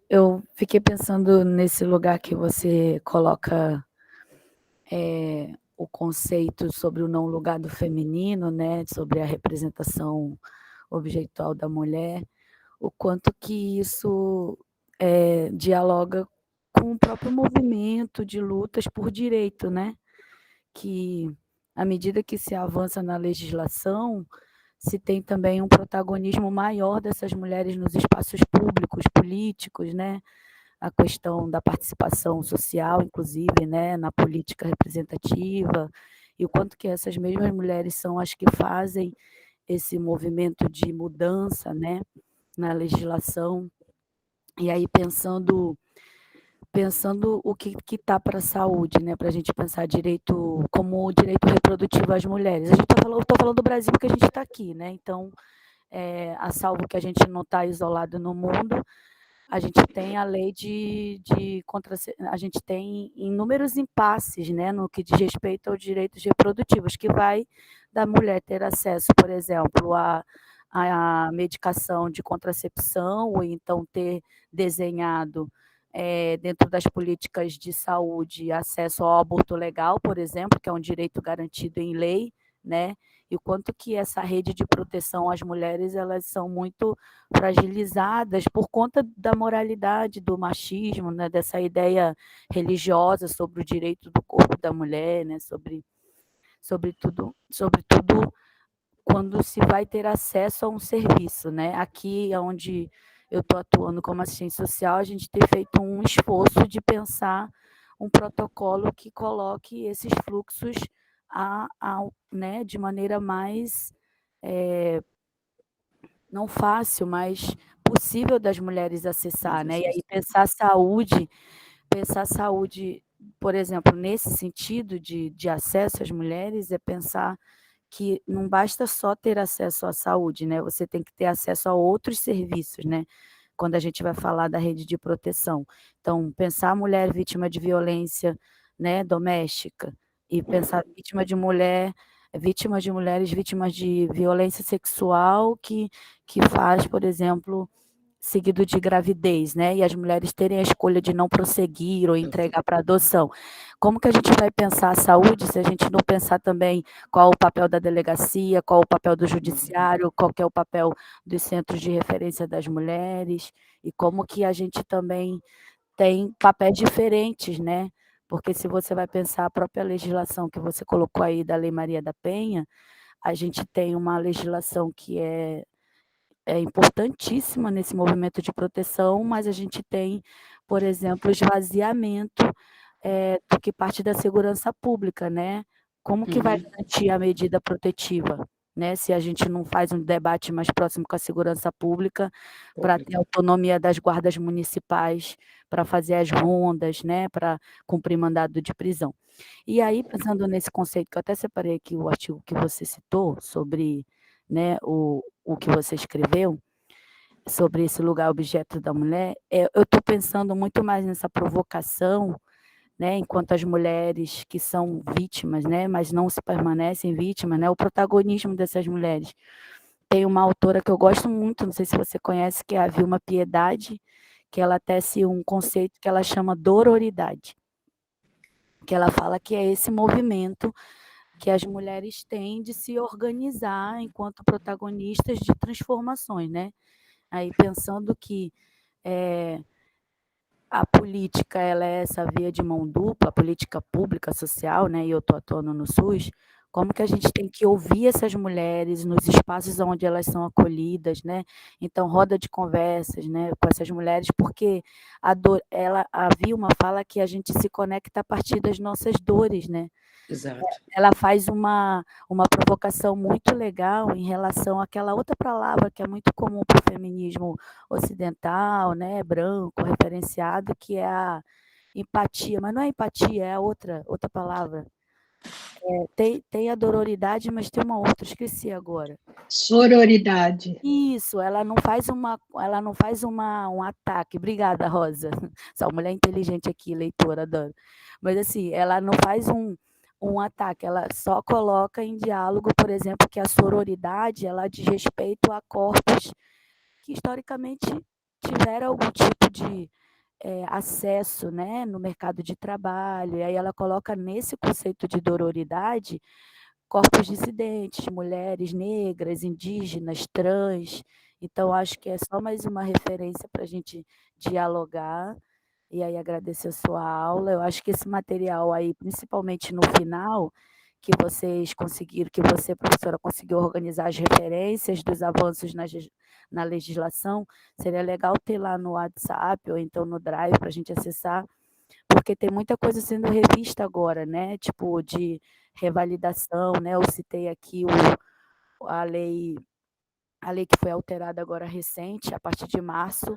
Eu fiquei pensando nesse lugar que você coloca o conceito sobre o não lugar do feminino, né, sobre a representação objetual da mulher, o quanto que isso dialoga com o próprio movimento de lutas por direito, né, que à medida que se avança na legislação, se tem também um protagonismo maior dessas mulheres nos espaços públicos, políticos, né? A questão da participação social, inclusive, né? Na política representativa, e o quanto que essas mesmas mulheres são as que fazem esse movimento de mudança, né? Na legislação. E aí, pensando o que está para a saúde, né? Para a gente pensar direito como direito reprodutivo às mulheres. Estou falando do Brasil porque a gente está aqui, né? Então, a salvo que a gente não está isolado no mundo, a gente tem a lei a gente tem inúmeros impasses, né? No que diz respeito aos direitos reprodutivos, que vai da mulher ter acesso, por exemplo, a medicação de contracepção, ou então ter desenhado dentro das políticas de saúde, acesso ao aborto legal, por exemplo, que é um direito garantido em lei, né? E o quanto que essa rede de proteção às mulheres, elas são muito fragilizadas por conta da moralidade, do machismo, né? Dessa ideia religiosa sobre o direito do corpo da mulher, né? Sobretudo quando se vai ter acesso a um serviço, né? Aqui, onde eu estou atuando como assistente social, a gente tem feito um esforço de pensar um protocolo que coloque esses fluxos né, de maneira mais, não fácil, mas possível das mulheres acessar, né? E aí pensar saúde, por exemplo, nesse sentido de acesso às mulheres, é pensar que não basta só ter acesso à saúde, né? Você tem que ter acesso a outros serviços, né? Quando a gente vai falar da rede de proteção. Então, pensar a mulher vítima de violência, né, doméstica, e pensar vítimas de mulheres vítimas de violência sexual que faz, por exemplo, seguido de gravidez, né? E as mulheres terem a escolha de não prosseguir ou entregar para adoção. Como que a gente vai pensar a saúde se a gente não pensar também qual o papel da delegacia, qual o papel do judiciário, qual que é o papel dos centros de referência das mulheres, e como que a gente também tem papéis diferentes, né? Porque se você vai pensar a própria legislação que você colocou aí da Lei Maria da Penha, a gente tem uma legislação que é importantíssima nesse movimento de proteção, mas a gente tem, por exemplo, o esvaziamento do que parte da segurança pública, né? Como que vai garantir a medida protetiva? né? Se a gente não faz um debate mais próximo com a segurança pública, para ter autonomia das guardas municipais, para fazer as rondas, né? Para cumprir mandado de prisão. E aí, pensando nesse conceito, que eu até separei aqui o artigo que você citou, sobre, né, o que você escreveu, sobre esse lugar objeto da mulher, eu estou pensando muito mais nessa provocação, né, enquanto as mulheres que são vítimas, né, mas não se permanecem vítimas, né, o protagonismo dessas mulheres. Tem uma autora que eu gosto muito, não sei se você conhece, que é a Vilma Piedade, que ela tece um conceito que ela chama dororidade, que ela fala que é esse movimento que as mulheres têm de se organizar enquanto protagonistas de transformações, né? Aí pensando que a política ela é essa via de mão dupla, a política pública, social, né? E eu estou atuando no SUS, como que a gente tem que ouvir essas mulheres nos espaços onde elas são acolhidas, né? Então, roda de conversas, né, com essas mulheres, porque a Vilma fala que a gente se conecta a partir das nossas dores, né? Exato. Ela faz uma provocação muito legal em relação àquela outra palavra que é muito comum para o feminismo ocidental, né, branco, referenciado, que é a empatia, mas não é empatia, é a outra palavra. Tem a dororidade, mas tem uma outra, esqueci agora. Sororidade. Isso, ela não faz um ataque. Obrigada, Rosa. Essa mulher inteligente aqui, leitora, adoro. Mas assim, ela não faz um ataque, ela só coloca em diálogo, por exemplo, que a sororidade ela diz respeito a corpos que historicamente tiveram algum tipo de acesso, né, no mercado de trabalho. E aí ela coloca nesse conceito de dororidade corpos dissidentes, mulheres negras, indígenas, trans. Então, acho que é só mais uma referência para a gente dialogar. E aí, agradecer a sua aula. Eu acho que esse material aí, principalmente no final, que vocês conseguiram, que você, professora, conseguiu organizar as referências dos avanços na legislação, seria legal ter lá no WhatsApp ou então no Drive para a gente acessar, porque tem muita coisa sendo revista agora, né? Tipo, de revalidação, né? Eu citei aqui a lei que foi alterada agora recente, a partir de março,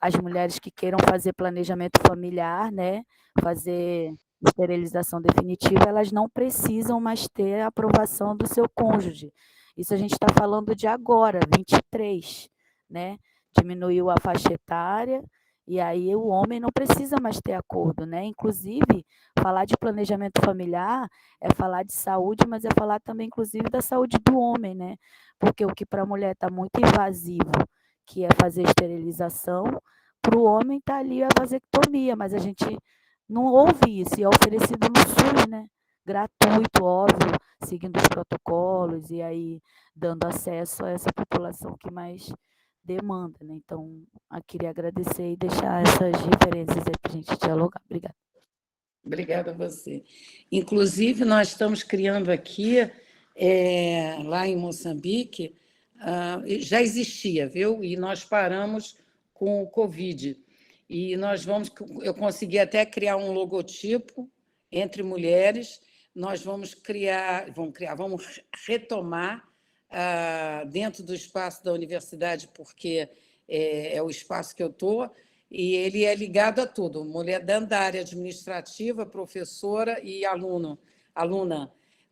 as mulheres que queiram fazer planejamento familiar, né? Fazer esterilização definitiva, elas não precisam mais ter a aprovação do seu cônjuge. Isso a gente está falando de agora, 23, né? Diminuiu a faixa etária, e aí o homem não precisa mais ter acordo, né? Inclusive, falar de planejamento familiar é falar de saúde, mas é falar também, inclusive, da saúde do homem, né? Porque o que para a mulher está muito invasivo, que é fazer esterilização, para o homem está ali a vasectomia, mas a gente não ouve isso, e é oferecido no SUS, né? Gratuito, óbvio, seguindo os protocolos e aí dando acesso a essa população que mais demanda, né? Então, eu queria agradecer e deixar essas referências aí para a gente dialogar. Obrigada. Obrigada a você. Inclusive, nós estamos criando aqui, lá em Moçambique, já existia, viu? E nós paramos com o Covid. E eu consegui até criar um logotipo entre mulheres. Nós vamos retomar dentro do espaço da universidade, porque é o espaço que eu estou, e ele é ligado a tudo, mulher dentro da área administrativa, professora e aluna,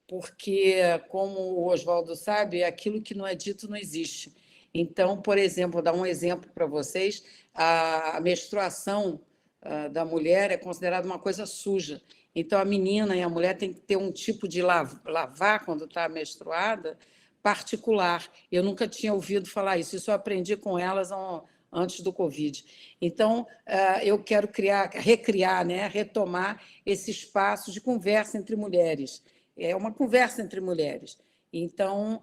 porque, como o Oswaldo sabe, aquilo que não é dito não existe. Então, por exemplo, vou dar um exemplo para vocês, a menstruação da mulher é considerada uma coisa suja. Então, a menina e a mulher têm que ter um tipo de lavar quando está menstruada particular. Eu nunca tinha ouvido falar isso. Isso eu aprendi com elas antes do Covid. Então, eu quero recriar, né, retomar esse espaço de conversa entre mulheres. É uma conversa entre mulheres. Então,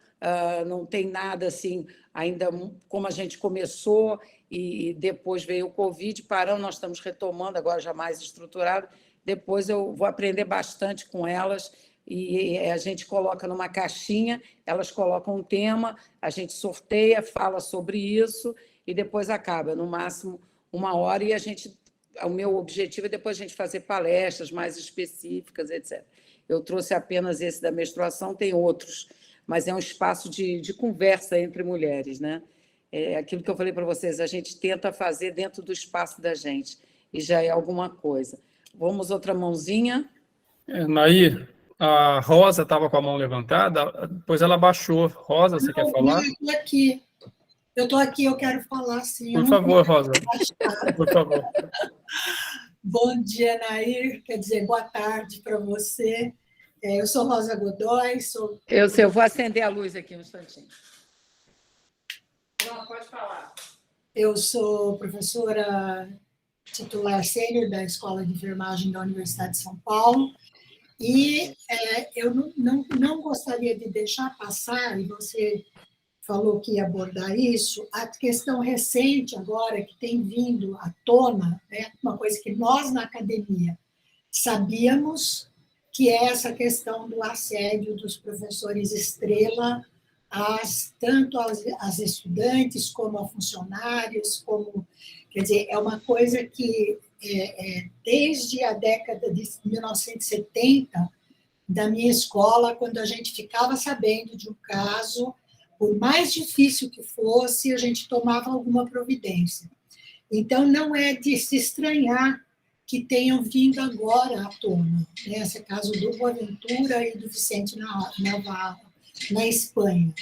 não tem nada assim, ainda como a gente começou e depois veio o Covid, paramos, nós estamos retomando, agora já mais estruturado. Depois eu vou aprender bastante com elas e a gente coloca numa caixinha, elas colocam um tema, a gente sorteia, fala sobre isso e depois acaba, no máximo 1 hora, e o meu objetivo é depois a gente fazer palestras mais específicas, etc. Eu trouxe apenas esse da menstruação, tem outros, mas é um espaço de conversa entre mulheres, né? É aquilo que eu falei para vocês, a gente tenta fazer dentro do espaço da gente, e já é alguma coisa. Vamos, outra mãozinha. Nair, a Rosa estava com a mão levantada, depois ela baixou. Rosa, você quer falar? Eu estou aqui, eu quero falar, sim. Por favor, Rosa. Por favor. Bom dia, Nair. Quer dizer, boa tarde para você. Eu sou Rosa Godoy, sou... Eu vou acender a luz aqui um instantinho. Não, pode falar. Eu sou professora titular sênior da Escola de Enfermagem da Universidade de São Paulo, e eu não gostaria de deixar passar, e você falou que ia abordar isso, a questão recente agora que tem vindo à tona, né, uma coisa que nós na academia sabíamos, que é essa questão do assédio dos professores estrela, tanto às estudantes como a funcionários, quer dizer, é uma coisa que desde a década de 1970, da minha escola, quando a gente ficava sabendo de um caso, por mais difícil que fosse, a gente tomava alguma providência. Então, não é de se estranhar que tenham vindo agora à tona, né? Esse caso do Boaventura e do Vicente Navarro, na Espanha.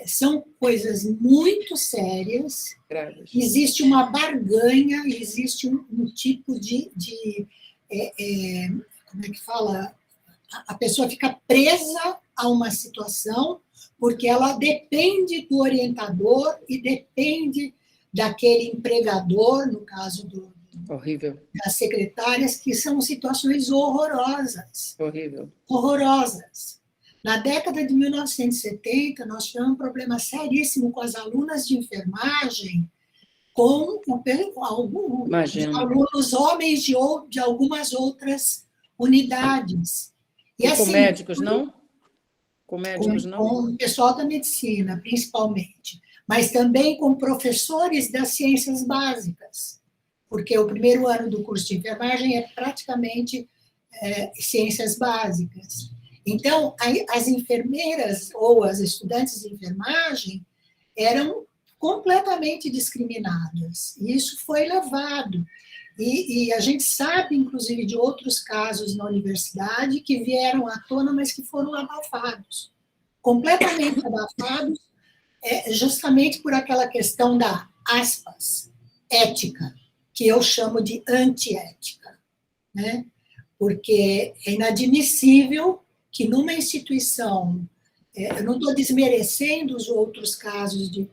São coisas muito sérias, existe uma barganha, existe um tipo de como é que fala? A pessoa fica presa a uma situação porque ela depende do orientador e depende daquele empregador, no caso Horrível. das secretárias, que são situações horrorosas. Horrível. Horrorosas. Na década de 1970, nós tivemos um problema seríssimo com as alunas de enfermagem, com alunos homens de algumas outras unidades. E assim, com médicos, não? Com médicos, não? Com o pessoal da medicina, principalmente. Mas também com professores das ciências básicas, porque o primeiro ano do curso de enfermagem é praticamente ciências básicas. Então, as enfermeiras ou as estudantes de enfermagem eram completamente discriminadas. E isso foi levado. E a gente sabe, inclusive, de outros casos na universidade que vieram à tona, mas que foram abafados. Completamente abafados, justamente por aquela questão da, aspas, ética, que eu chamo de antiética, né? Porque é inadmissível que numa instituição, eu não estou desmerecendo os outros casos de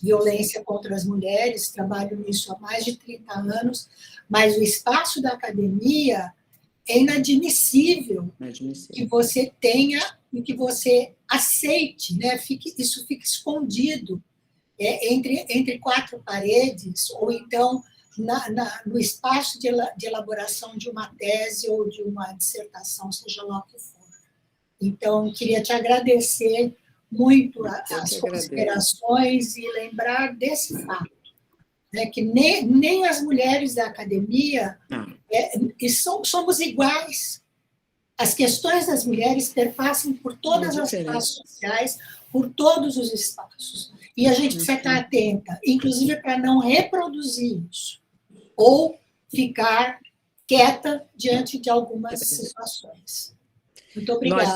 violência contra as mulheres, trabalho nisso há mais de 30 anos, mas o espaço da academia é inadmissível que você tenha e que você aceite, né? Isso fica escondido entre quatro paredes, ou então no espaço de elaboração de uma tese ou de uma dissertação, seja lá o que for. Então, queria te agradecer muito as considerações e lembrar desse fato, né, que nem as mulheres da academia somos iguais. As questões das mulheres perpassam por todas as classes sociais, por todos os espaços. E a gente precisa estar atenta, inclusive para não reproduzir isso, ou ficar quieta diante de algumas situações. Muito obrigada.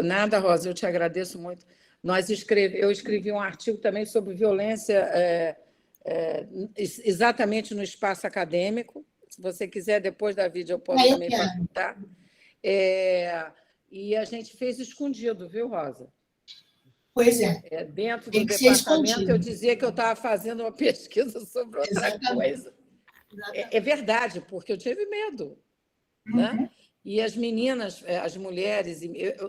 Nada, Rosa, eu te agradeço muito. Eu escrevi um artigo também sobre violência exatamente no espaço acadêmico. Se você quiser, depois da vídeo, eu posso também perguntar. E a gente fez escondido, viu, Rosa? Pois é. Dentro do departamento, eu dizia que eu estava fazendo uma pesquisa sobre outra coisa. É verdade, porque eu tive medo, né? E as meninas, as mulheres,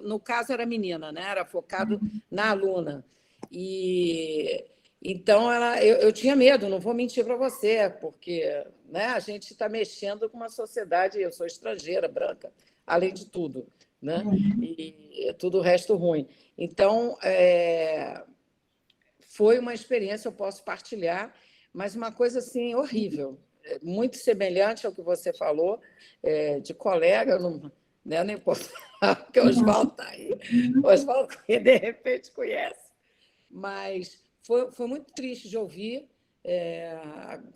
no caso era menina, né? Era focado na aluna. E então eu tinha medo, não vou mentir para você, porque, né, a gente está mexendo com uma sociedade, eu sou estrangeira, branca, além de tudo, né? E tudo o resto ruim. Então, foi uma experiência, eu posso partilhar, mas uma coisa assim horrível. Muito semelhante ao que você falou, de colega, né? Não importa, porque o Oswaldo está aí. O Oswaldo, de repente, conhece. Mas foi muito triste de ouvir.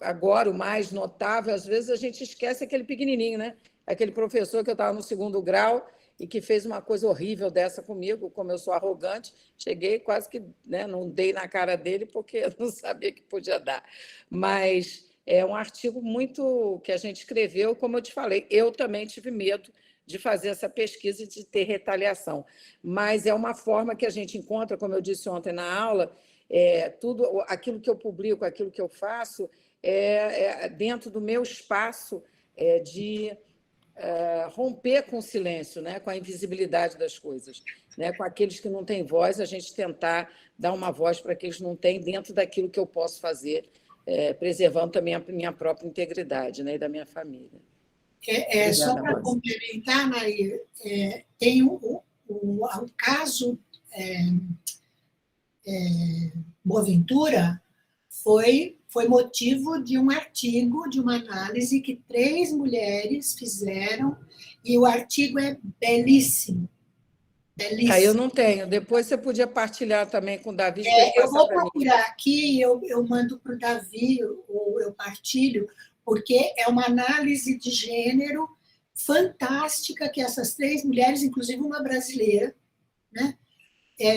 Agora, o mais notável, às vezes a gente esquece aquele pequenininho, né? Aquele professor que eu estava no 2º grau e que fez uma coisa horrível dessa comigo, como eu sou arrogante, cheguei quase que, né, não dei na cara dele porque eu não sabia que podia dar. Mas é um artigo muito que a gente escreveu, como eu te falei, eu também tive medo de fazer essa pesquisa e de ter retaliação. Mas é uma forma que a gente encontra, como eu disse ontem na aula, tudo aquilo que eu publico, aquilo que eu faço, dentro do meu espaço de romper com o silêncio, né? Com a invisibilidade das coisas, né? Com aqueles que não têm voz, a gente tentar dar uma voz para aqueles que não têm dentro daquilo que eu posso fazer, preservando também a minha própria integridade, né? E da minha família. Só para complementar, Nair, tem o caso Boaventura foi motivo de um artigo, de uma análise que 3 mulheres fizeram, e o artigo é belíssimo. Belíssimo. Eu não tenho. Depois você podia partilhar também com o Davi. Eu vou procurar aqui e eu mando para o Davi, ou eu partilho, porque é uma análise de gênero fantástica que essas 3 mulheres, inclusive uma brasileira, né,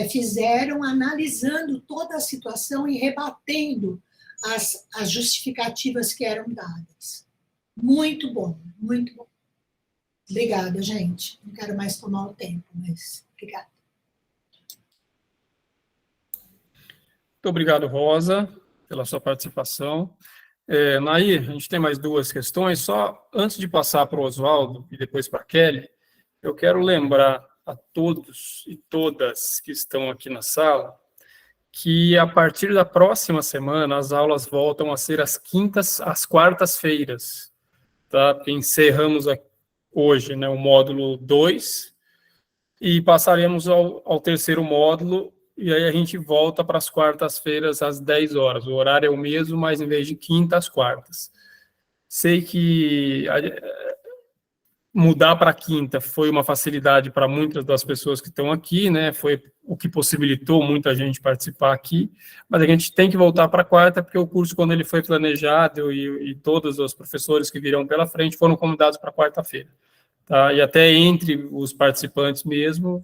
fizeram, analisando toda a situação e rebatendo as justificativas que eram dadas. Muito bom, muito bom. Obrigada, gente. Não quero mais tomar o tempo, mas obrigada. Muito obrigado, Rosa, pela sua participação. Nair, a gente tem mais 2 questões. Só antes de passar para o Oswaldo e depois para a Kelly, eu quero lembrar a todos e todas que estão aqui na sala que a partir da próxima semana as aulas voltam a ser às quartas-feiras, tá? Porque encerramos hoje, né, o módulo 2 e passaremos ao terceiro módulo, e aí a gente volta para as quartas-feiras às 10 horas. O horário é o mesmo, mas em vez de quinta, às quartas. Sei que mudar para quinta foi uma facilidade para muitas das pessoas que estão aqui, né? Foi o que possibilitou muita gente participar aqui, mas a gente tem que voltar para quarta, porque o curso, quando ele foi planejado, e todos os professores que virão pela frente foram convidados para quarta-feira. Tá? E até entre os participantes mesmo,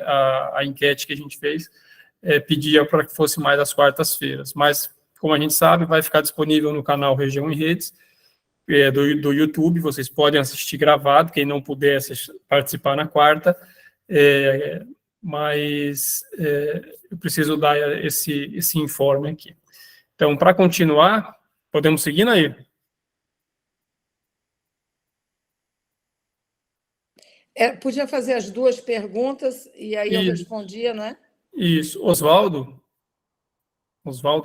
a enquete que a gente fez pedia para que fosse mais às quartas-feiras, mas, como a gente sabe, vai ficar disponível no canal Região em Redes, do YouTube, vocês podem assistir gravado, quem não puder participar na quarta, mas eu preciso dar esse informe aqui. Então, para continuar, podemos seguir, Nair? Podia fazer as 2 perguntas e aí eu respondia, não é? Isso. Oswaldo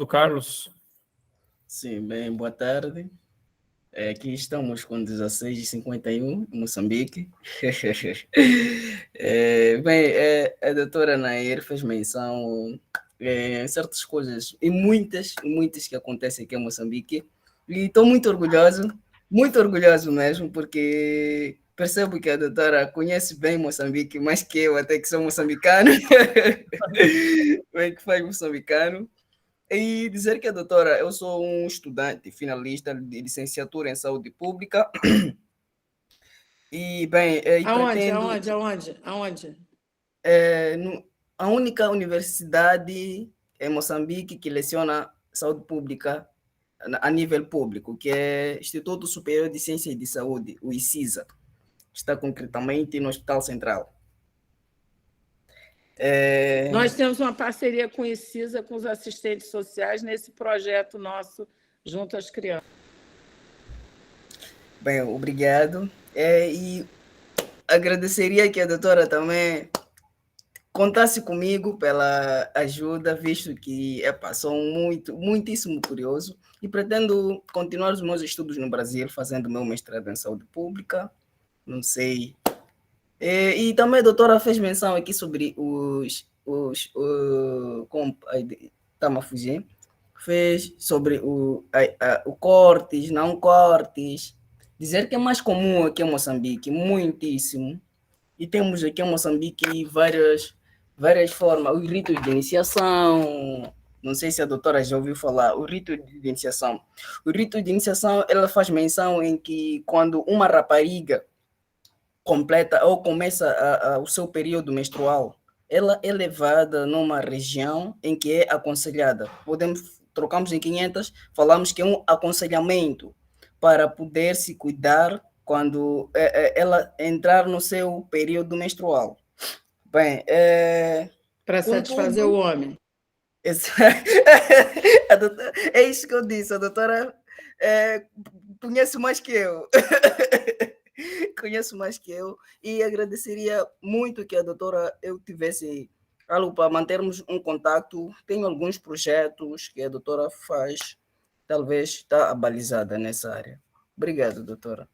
Carlos. Sim, bem, boa tarde. Aqui estamos com 16h51, em Moçambique. A doutora Nair fez menção em certas coisas, e muitas que acontecem aqui em Moçambique, e estou muito orgulhoso mesmo, porque percebo que a doutora conhece bem Moçambique, mais que eu, até que sou moçambicano, bem que faz moçambicano. E dizer que a doutora, eu sou um estudante finalista de licenciatura em saúde pública. E, bem, Aonde? A única universidade em Moçambique que leciona saúde pública a nível público, que é Instituto Superior de Ciência e de Saúde, o ICISA. Está concretamente no Hospital Central. Nós temos uma parceria com o ICISA, com os assistentes sociais, nesse projeto nosso, junto às crianças. Bem, obrigado. E agradeceria que a doutora também contasse comigo pela ajuda, visto que sou muitíssimo curioso e pretendo continuar os meus estudos no Brasil, fazendo meu mestrado em saúde pública. Não sei. E também a doutora fez menção aqui sobre está-me a fugir. Fez sobre o cortes, não cortes. Dizer que é mais comum aqui em Moçambique, muitíssimo. E temos aqui em Moçambique várias formas. O rito de iniciação, não sei se a doutora já ouviu falar, o rito de iniciação. O rito de iniciação, ela faz menção em que quando uma rapariga completa ou começa o seu período menstrual, ela é levada numa região em que é aconselhada. Trocamos em 500, falamos que é um aconselhamento para poder se cuidar quando ela entrar no seu período menstrual. Bem, para satisfazer o homem. É isso que eu disse, a doutora conhece mais que eu. Conheço mais que eu e agradeceria muito que a doutora eu tivesse algo para mantermos um contato. Tenho alguns projetos que a doutora faz, talvez está abalizada nessa área. Obrigado, doutora.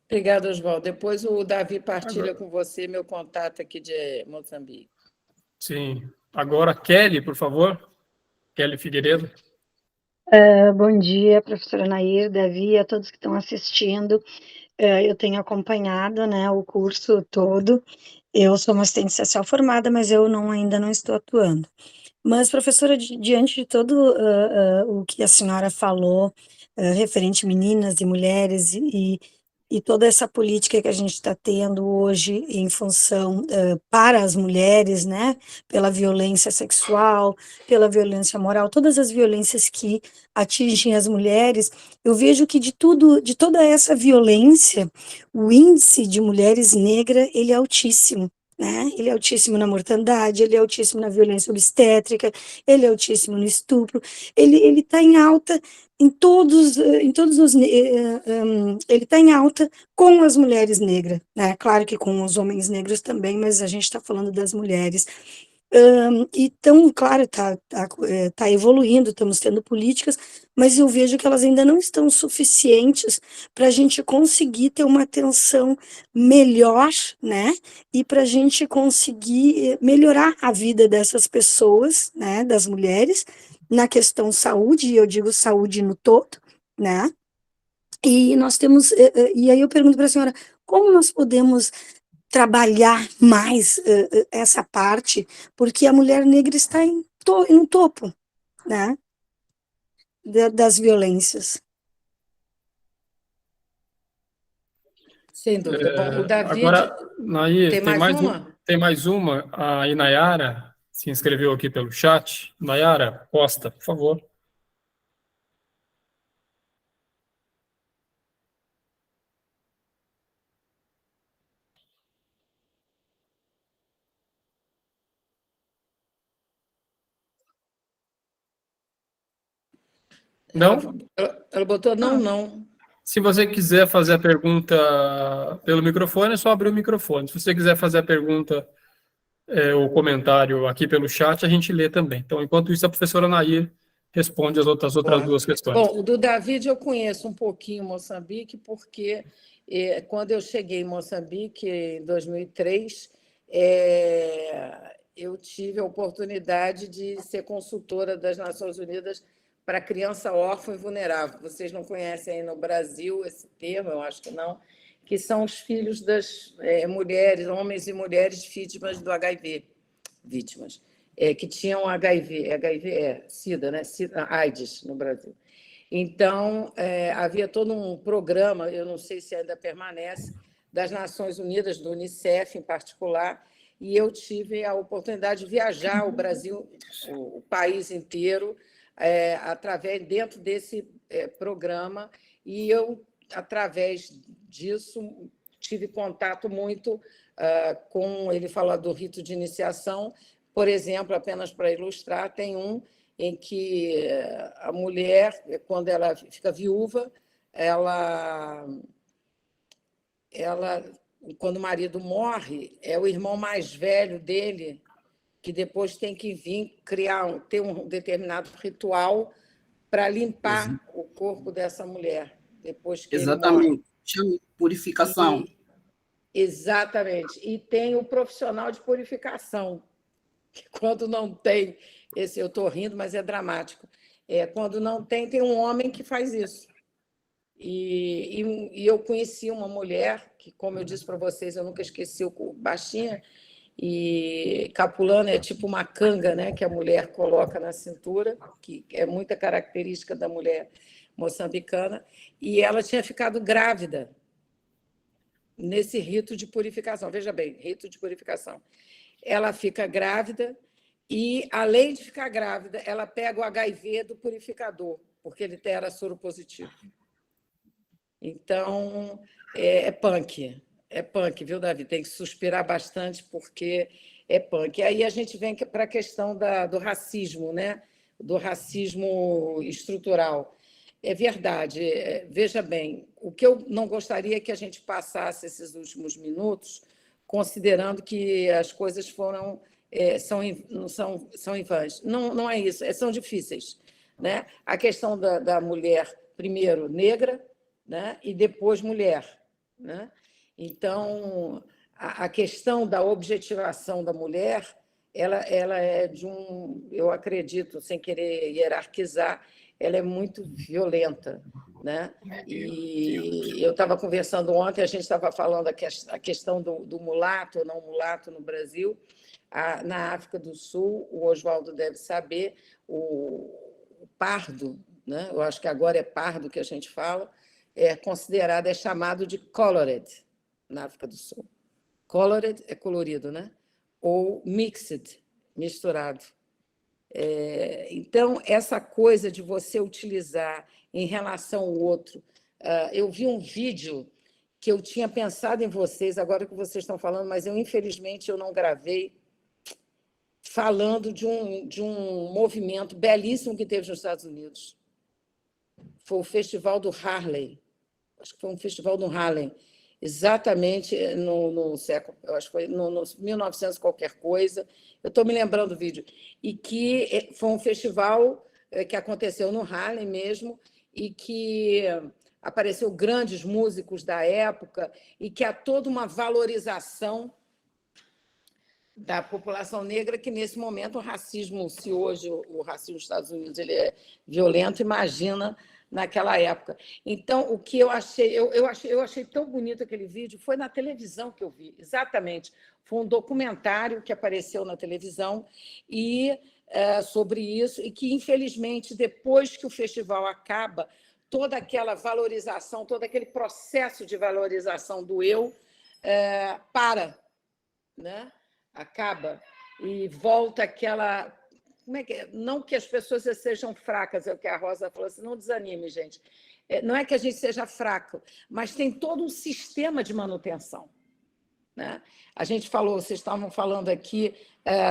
Obrigada, Oswaldo. Depois o Davi partilha com você meu contato aqui de Moçambique. Sim. Agora, Kelly, por favor. Kelly Figueiredo. Bom dia, professora Nair, Davi, a todos que estão assistindo. Eu tenho acompanhado, né, o curso todo. Eu sou uma assistente social formada, mas eu ainda não estou atuando. Mas, professora, diante de todo o que a senhora falou, referente a meninas e mulheres e toda essa política que a gente está tendo hoje em função para as mulheres, né, pela violência sexual, pela violência moral, todas as violências que atingem as mulheres, eu vejo que de toda essa violência, o índice de mulheres negras, ele é altíssimo. Né? Ele é altíssimo na mortandade, ele é altíssimo na violência obstétrica, ele é altíssimo no estupro, ele está em alta em todos os ele está em alta com as mulheres negras, né? Claro que com os homens negros também, mas a gente está falando das mulheres. Então, claro, tá evoluindo, estamos tendo políticas, mas eu vejo que elas ainda não estão suficientes para a gente conseguir ter uma atenção melhor, né? E para a gente conseguir melhorar a vida dessas pessoas, né? Das mulheres, na questão saúde, e eu digo saúde no todo, né? E nós temos, e aí eu pergunto para a senhora, como nós podemos trabalhar mais essa parte, porque a mulher negra está no topo, né, das violências. Sem dúvida. Bom, o Davi... Agora, Nair, tem mais uma. A Inayara se inscreveu aqui pelo chat. Inayara Costa, por favor. Não? Ela botou não. Se você quiser fazer a pergunta pelo microfone, é só abrir o microfone. Se você quiser fazer a pergunta ou comentário aqui pelo chat, a gente lê também. Então, enquanto isso, a professora Nair responde as outras duas questões. Bom, do David eu conheço um pouquinho Moçambique, porque quando eu cheguei em Moçambique, em 2003, eu tive a oportunidade de ser consultora das Nações Unidas para criança órfã e vulnerável. Vocês não conhecem aí no Brasil esse termo, eu acho que não, que são os filhos das mulheres, homens e mulheres vítimas do HIV, que tinham SIDA, né? AIDS no Brasil. Então, havia todo um programa, eu não sei se ainda permanece, das Nações Unidas, do Unicef em particular, e eu tive a oportunidade de viajar o Brasil, o país inteiro, dentro desse programa, e eu, através disso, tive contato muito com, ele fala do rito de iniciação, por exemplo, apenas para ilustrar, tem um em que a mulher, quando ela fica viúva, quando o marido morre, é o irmão mais velho dele que depois tem que vir ter um determinado ritual para limpar o corpo dessa mulher. Depois que exatamente, chama purificação. Exatamente. E tem o profissional de purificação, que quando não tem esse, eu estou rindo, mas é dramático. Quando não tem, tem um homem que faz isso. E eu conheci uma mulher que, como eu disse para vocês, eu nunca esqueci, baixinha, e capulana é tipo uma canga, né, que a mulher coloca na cintura, que é muita característica da mulher moçambicana, e ela tinha ficado grávida nesse rito de purificação. Veja bem, rito de purificação. Ela fica grávida e, além de ficar grávida, ela pega o HIV do purificador, porque ele era soro positivo. Então, é punk. É punk, viu, Davi? Tem que suspirar bastante, porque é punk. E aí a gente vem para a questão do racismo, né? Do racismo estrutural. É verdade. Veja bem, o que eu não gostaria é que a gente passasse esses últimos minutos considerando que as coisas são invãs. Não é isso, são difíceis. Né? A questão da mulher, primeiro, negra, né? E depois mulher. Né? Então, a questão da objetivação da mulher, ela é eu acredito, sem querer hierarquizar, ela é muito violenta. Né? E eu estava conversando ontem, a gente estava falando a questão do mulato ou não mulato no Brasil. Na África do Sul, o Oswaldo deve saber, o pardo, né? Eu acho que agora é pardo que a gente fala, é chamado de colored na África do Sul. Colored é colorido, né? Ou mixed, misturado. Então, essa coisa de você utilizar em relação ao outro. Eu vi um vídeo que eu tinha pensado em vocês, agora que vocês estão falando, mas infelizmente, eu não gravei, falando de um movimento belíssimo que teve nos Estados Unidos. Foi o Festival do Harlem. Acho que foi um festival no Harlem, exatamente no século, eu acho que foi no 1900 qualquer coisa, eu estou me lembrando do vídeo, e que foi um festival que aconteceu no Harlem mesmo, e que apareceu grandes músicos da época, e que há toda uma valorização da população negra, que nesse momento o racismo, se hoje o racismo nos Estados Unidos ele é violento, imagina naquela época. Então, o que eu achei tão bonito aquele vídeo, foi na televisão que eu vi, exatamente. Foi um documentário que apareceu na televisão sobre isso, e que, infelizmente, depois que o festival acaba, toda aquela valorização, todo aquele processo de valorização do eu para, né? Acaba e volta aquela... Como é que é? Não que as pessoas sejam fracas, é o que a Rosa falou assim, não desanime, gente. Não é que a gente seja fraco, mas tem todo um sistema de manutenção. Né? A gente falou, vocês estavam falando aqui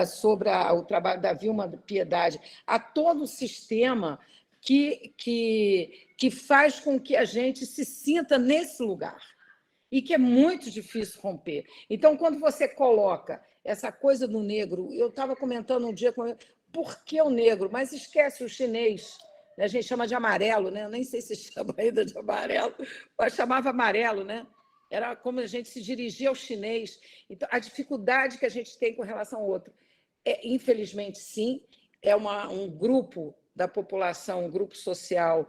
sobre o trabalho da Vilma Piedade. Há todo um sistema que faz com que a gente se sinta nesse lugar e que é muito difícil romper. Então, quando você coloca essa coisa do negro, eu estava comentando um dia com ele, por que o negro? Mas esquece o chinês, né? A gente chama de amarelo, né? Eu nem sei se chama ainda de amarelo, mas chamava amarelo, né? Era como a gente se dirigia ao chinês. Então, a dificuldade que a gente tem com relação ao outro. Infelizmente, sim, é um grupo da população, um grupo social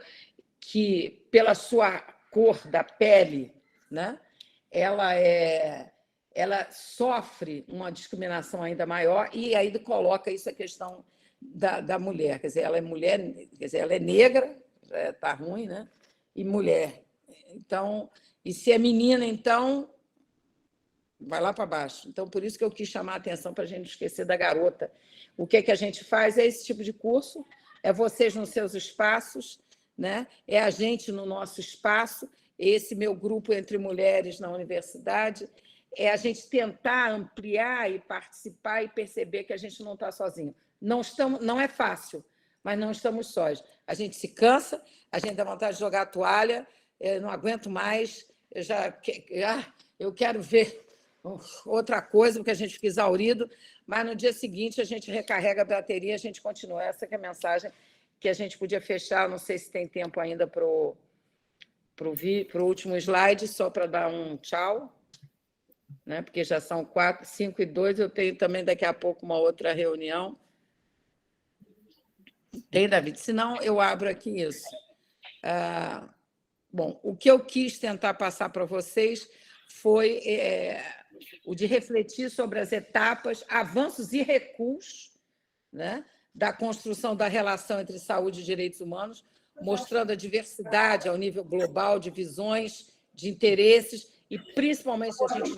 que, pela sua cor da pele, né? Ela sofre uma discriminação ainda maior, e aí coloca isso a questão da mulher. Quer dizer, ela é mulher, quer dizer, ela é negra, está ruim, né? E mulher. Então, e se é menina, então, vai lá para baixo. Então, por isso que eu quis chamar a atenção para a gente esquecer da garota. O que a gente faz é esse tipo de curso, é vocês nos seus espaços, né? É a gente no nosso espaço, esse meu grupo entre mulheres na universidade, é a gente tentar ampliar e participar e perceber que a gente não está sozinho. Não é fácil, mas não estamos sós. A gente se cansa, a gente dá vontade de jogar a toalha, eu não aguento mais, eu quero ver outra coisa, porque a gente fica exaurido, mas no dia seguinte a gente recarrega a bateria e a gente continua. Essa que é a mensagem que a gente podia fechar, não sei se tem tempo ainda para o último slide, só para dar um tchau. Né? Porque já são 5:02, eu tenho também daqui a pouco uma outra reunião. Tem, David? Senão, eu abro aqui isso. Bom, o que eu quis tentar passar para vocês foi o de refletir sobre as etapas, avanços e recuos, né, da construção da relação entre saúde e direitos humanos, mostrando a diversidade ao nível global de visões, de interesses, e principalmente a gente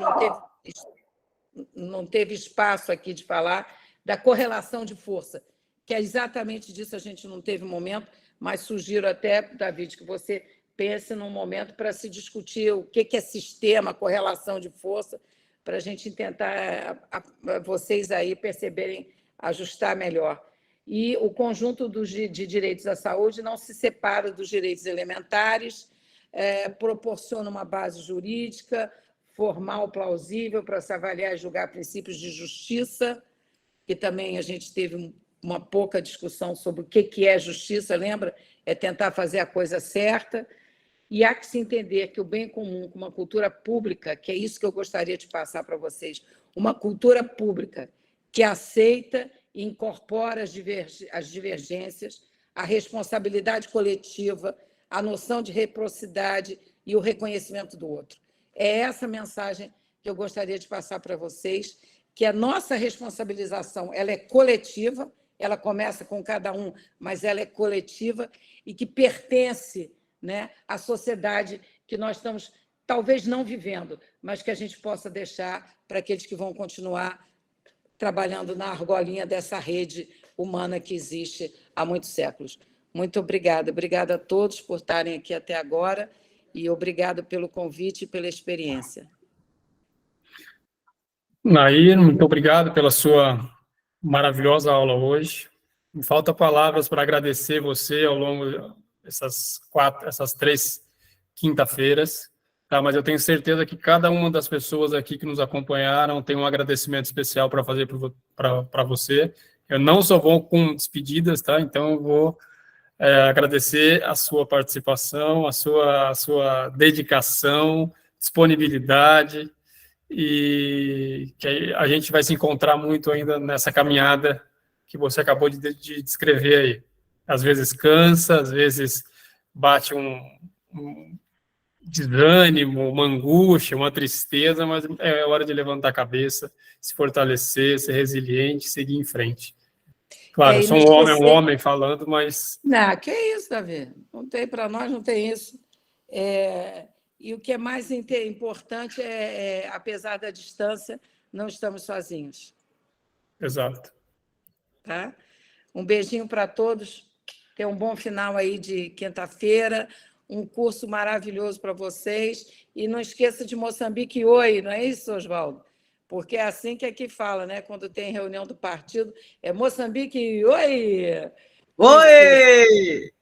não teve espaço aqui de falar da correlação de força, que é exatamente disso a gente não teve momento, mas sugiro até, David, que você pense num momento para se discutir o que é sistema, correlação de força, para a gente tentar, vocês aí perceberem, ajustar melhor. E o conjunto de direitos à saúde não se separa dos direitos elementares, proporciona uma base jurídica, formal, plausível, para se avaliar e julgar princípios de justiça, que também a gente teve uma pouca discussão sobre o que é justiça, lembra? É tentar fazer a coisa certa. E há que se entender que o bem comum, com uma cultura pública, que é isso que eu gostaria de passar para vocês, uma cultura pública que aceita e incorpora as divergências, a responsabilidade coletiva, a noção de reciprocidade e o reconhecimento do outro. É essa mensagem que eu gostaria de passar para vocês, que a nossa responsabilização ela é coletiva, ela começa com cada um, mas ela é coletiva e que pertence, né, à sociedade que nós estamos, talvez não vivendo, mas que a gente possa deixar para aqueles que vão continuar trabalhando na argolinha dessa rede humana que existe há muitos séculos. Muito obrigada. Obrigada a todos por estarem aqui até agora e obrigado pelo convite e pela experiência. Nair, muito obrigado pela sua maravilhosa aula hoje. Me faltam palavras para agradecer você ao longo essas 3 quinta-feiras, tá? Mas eu tenho certeza que cada uma das pessoas aqui que nos acompanharam tem um agradecimento especial para fazer para você. Eu não só vou com despedidas, tá? Então eu vou agradecer a sua participação, a sua dedicação, disponibilidade, e que a gente vai se encontrar muito ainda nessa caminhada que você acabou de descrever aí. Às vezes cansa, às vezes bate um desânimo, uma angústia, uma tristeza, mas é hora de levantar a cabeça, se fortalecer, ser resiliente, seguir em frente. Claro, eu sou um homem falando, mas... Não, que é isso, Davi? Não tem para nós, não tem isso. E o que é mais importante apesar da distância, não estamos sozinhos. Exato. Tá? Um beijinho para todos. Tenham um bom final aí de quinta-feira, um curso maravilhoso para vocês. E não esqueça de Moçambique Oi, não é isso, Oswaldo? Porque é assim que aqui fala, né? Quando tem reunião do partido, é Moçambique Oi! Oi!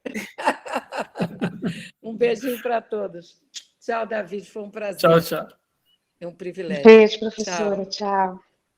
Um beijinho para todos. Tchau, David, foi um prazer. Tchau, tchau. É um privilégio. Beijo, professora. Tchau.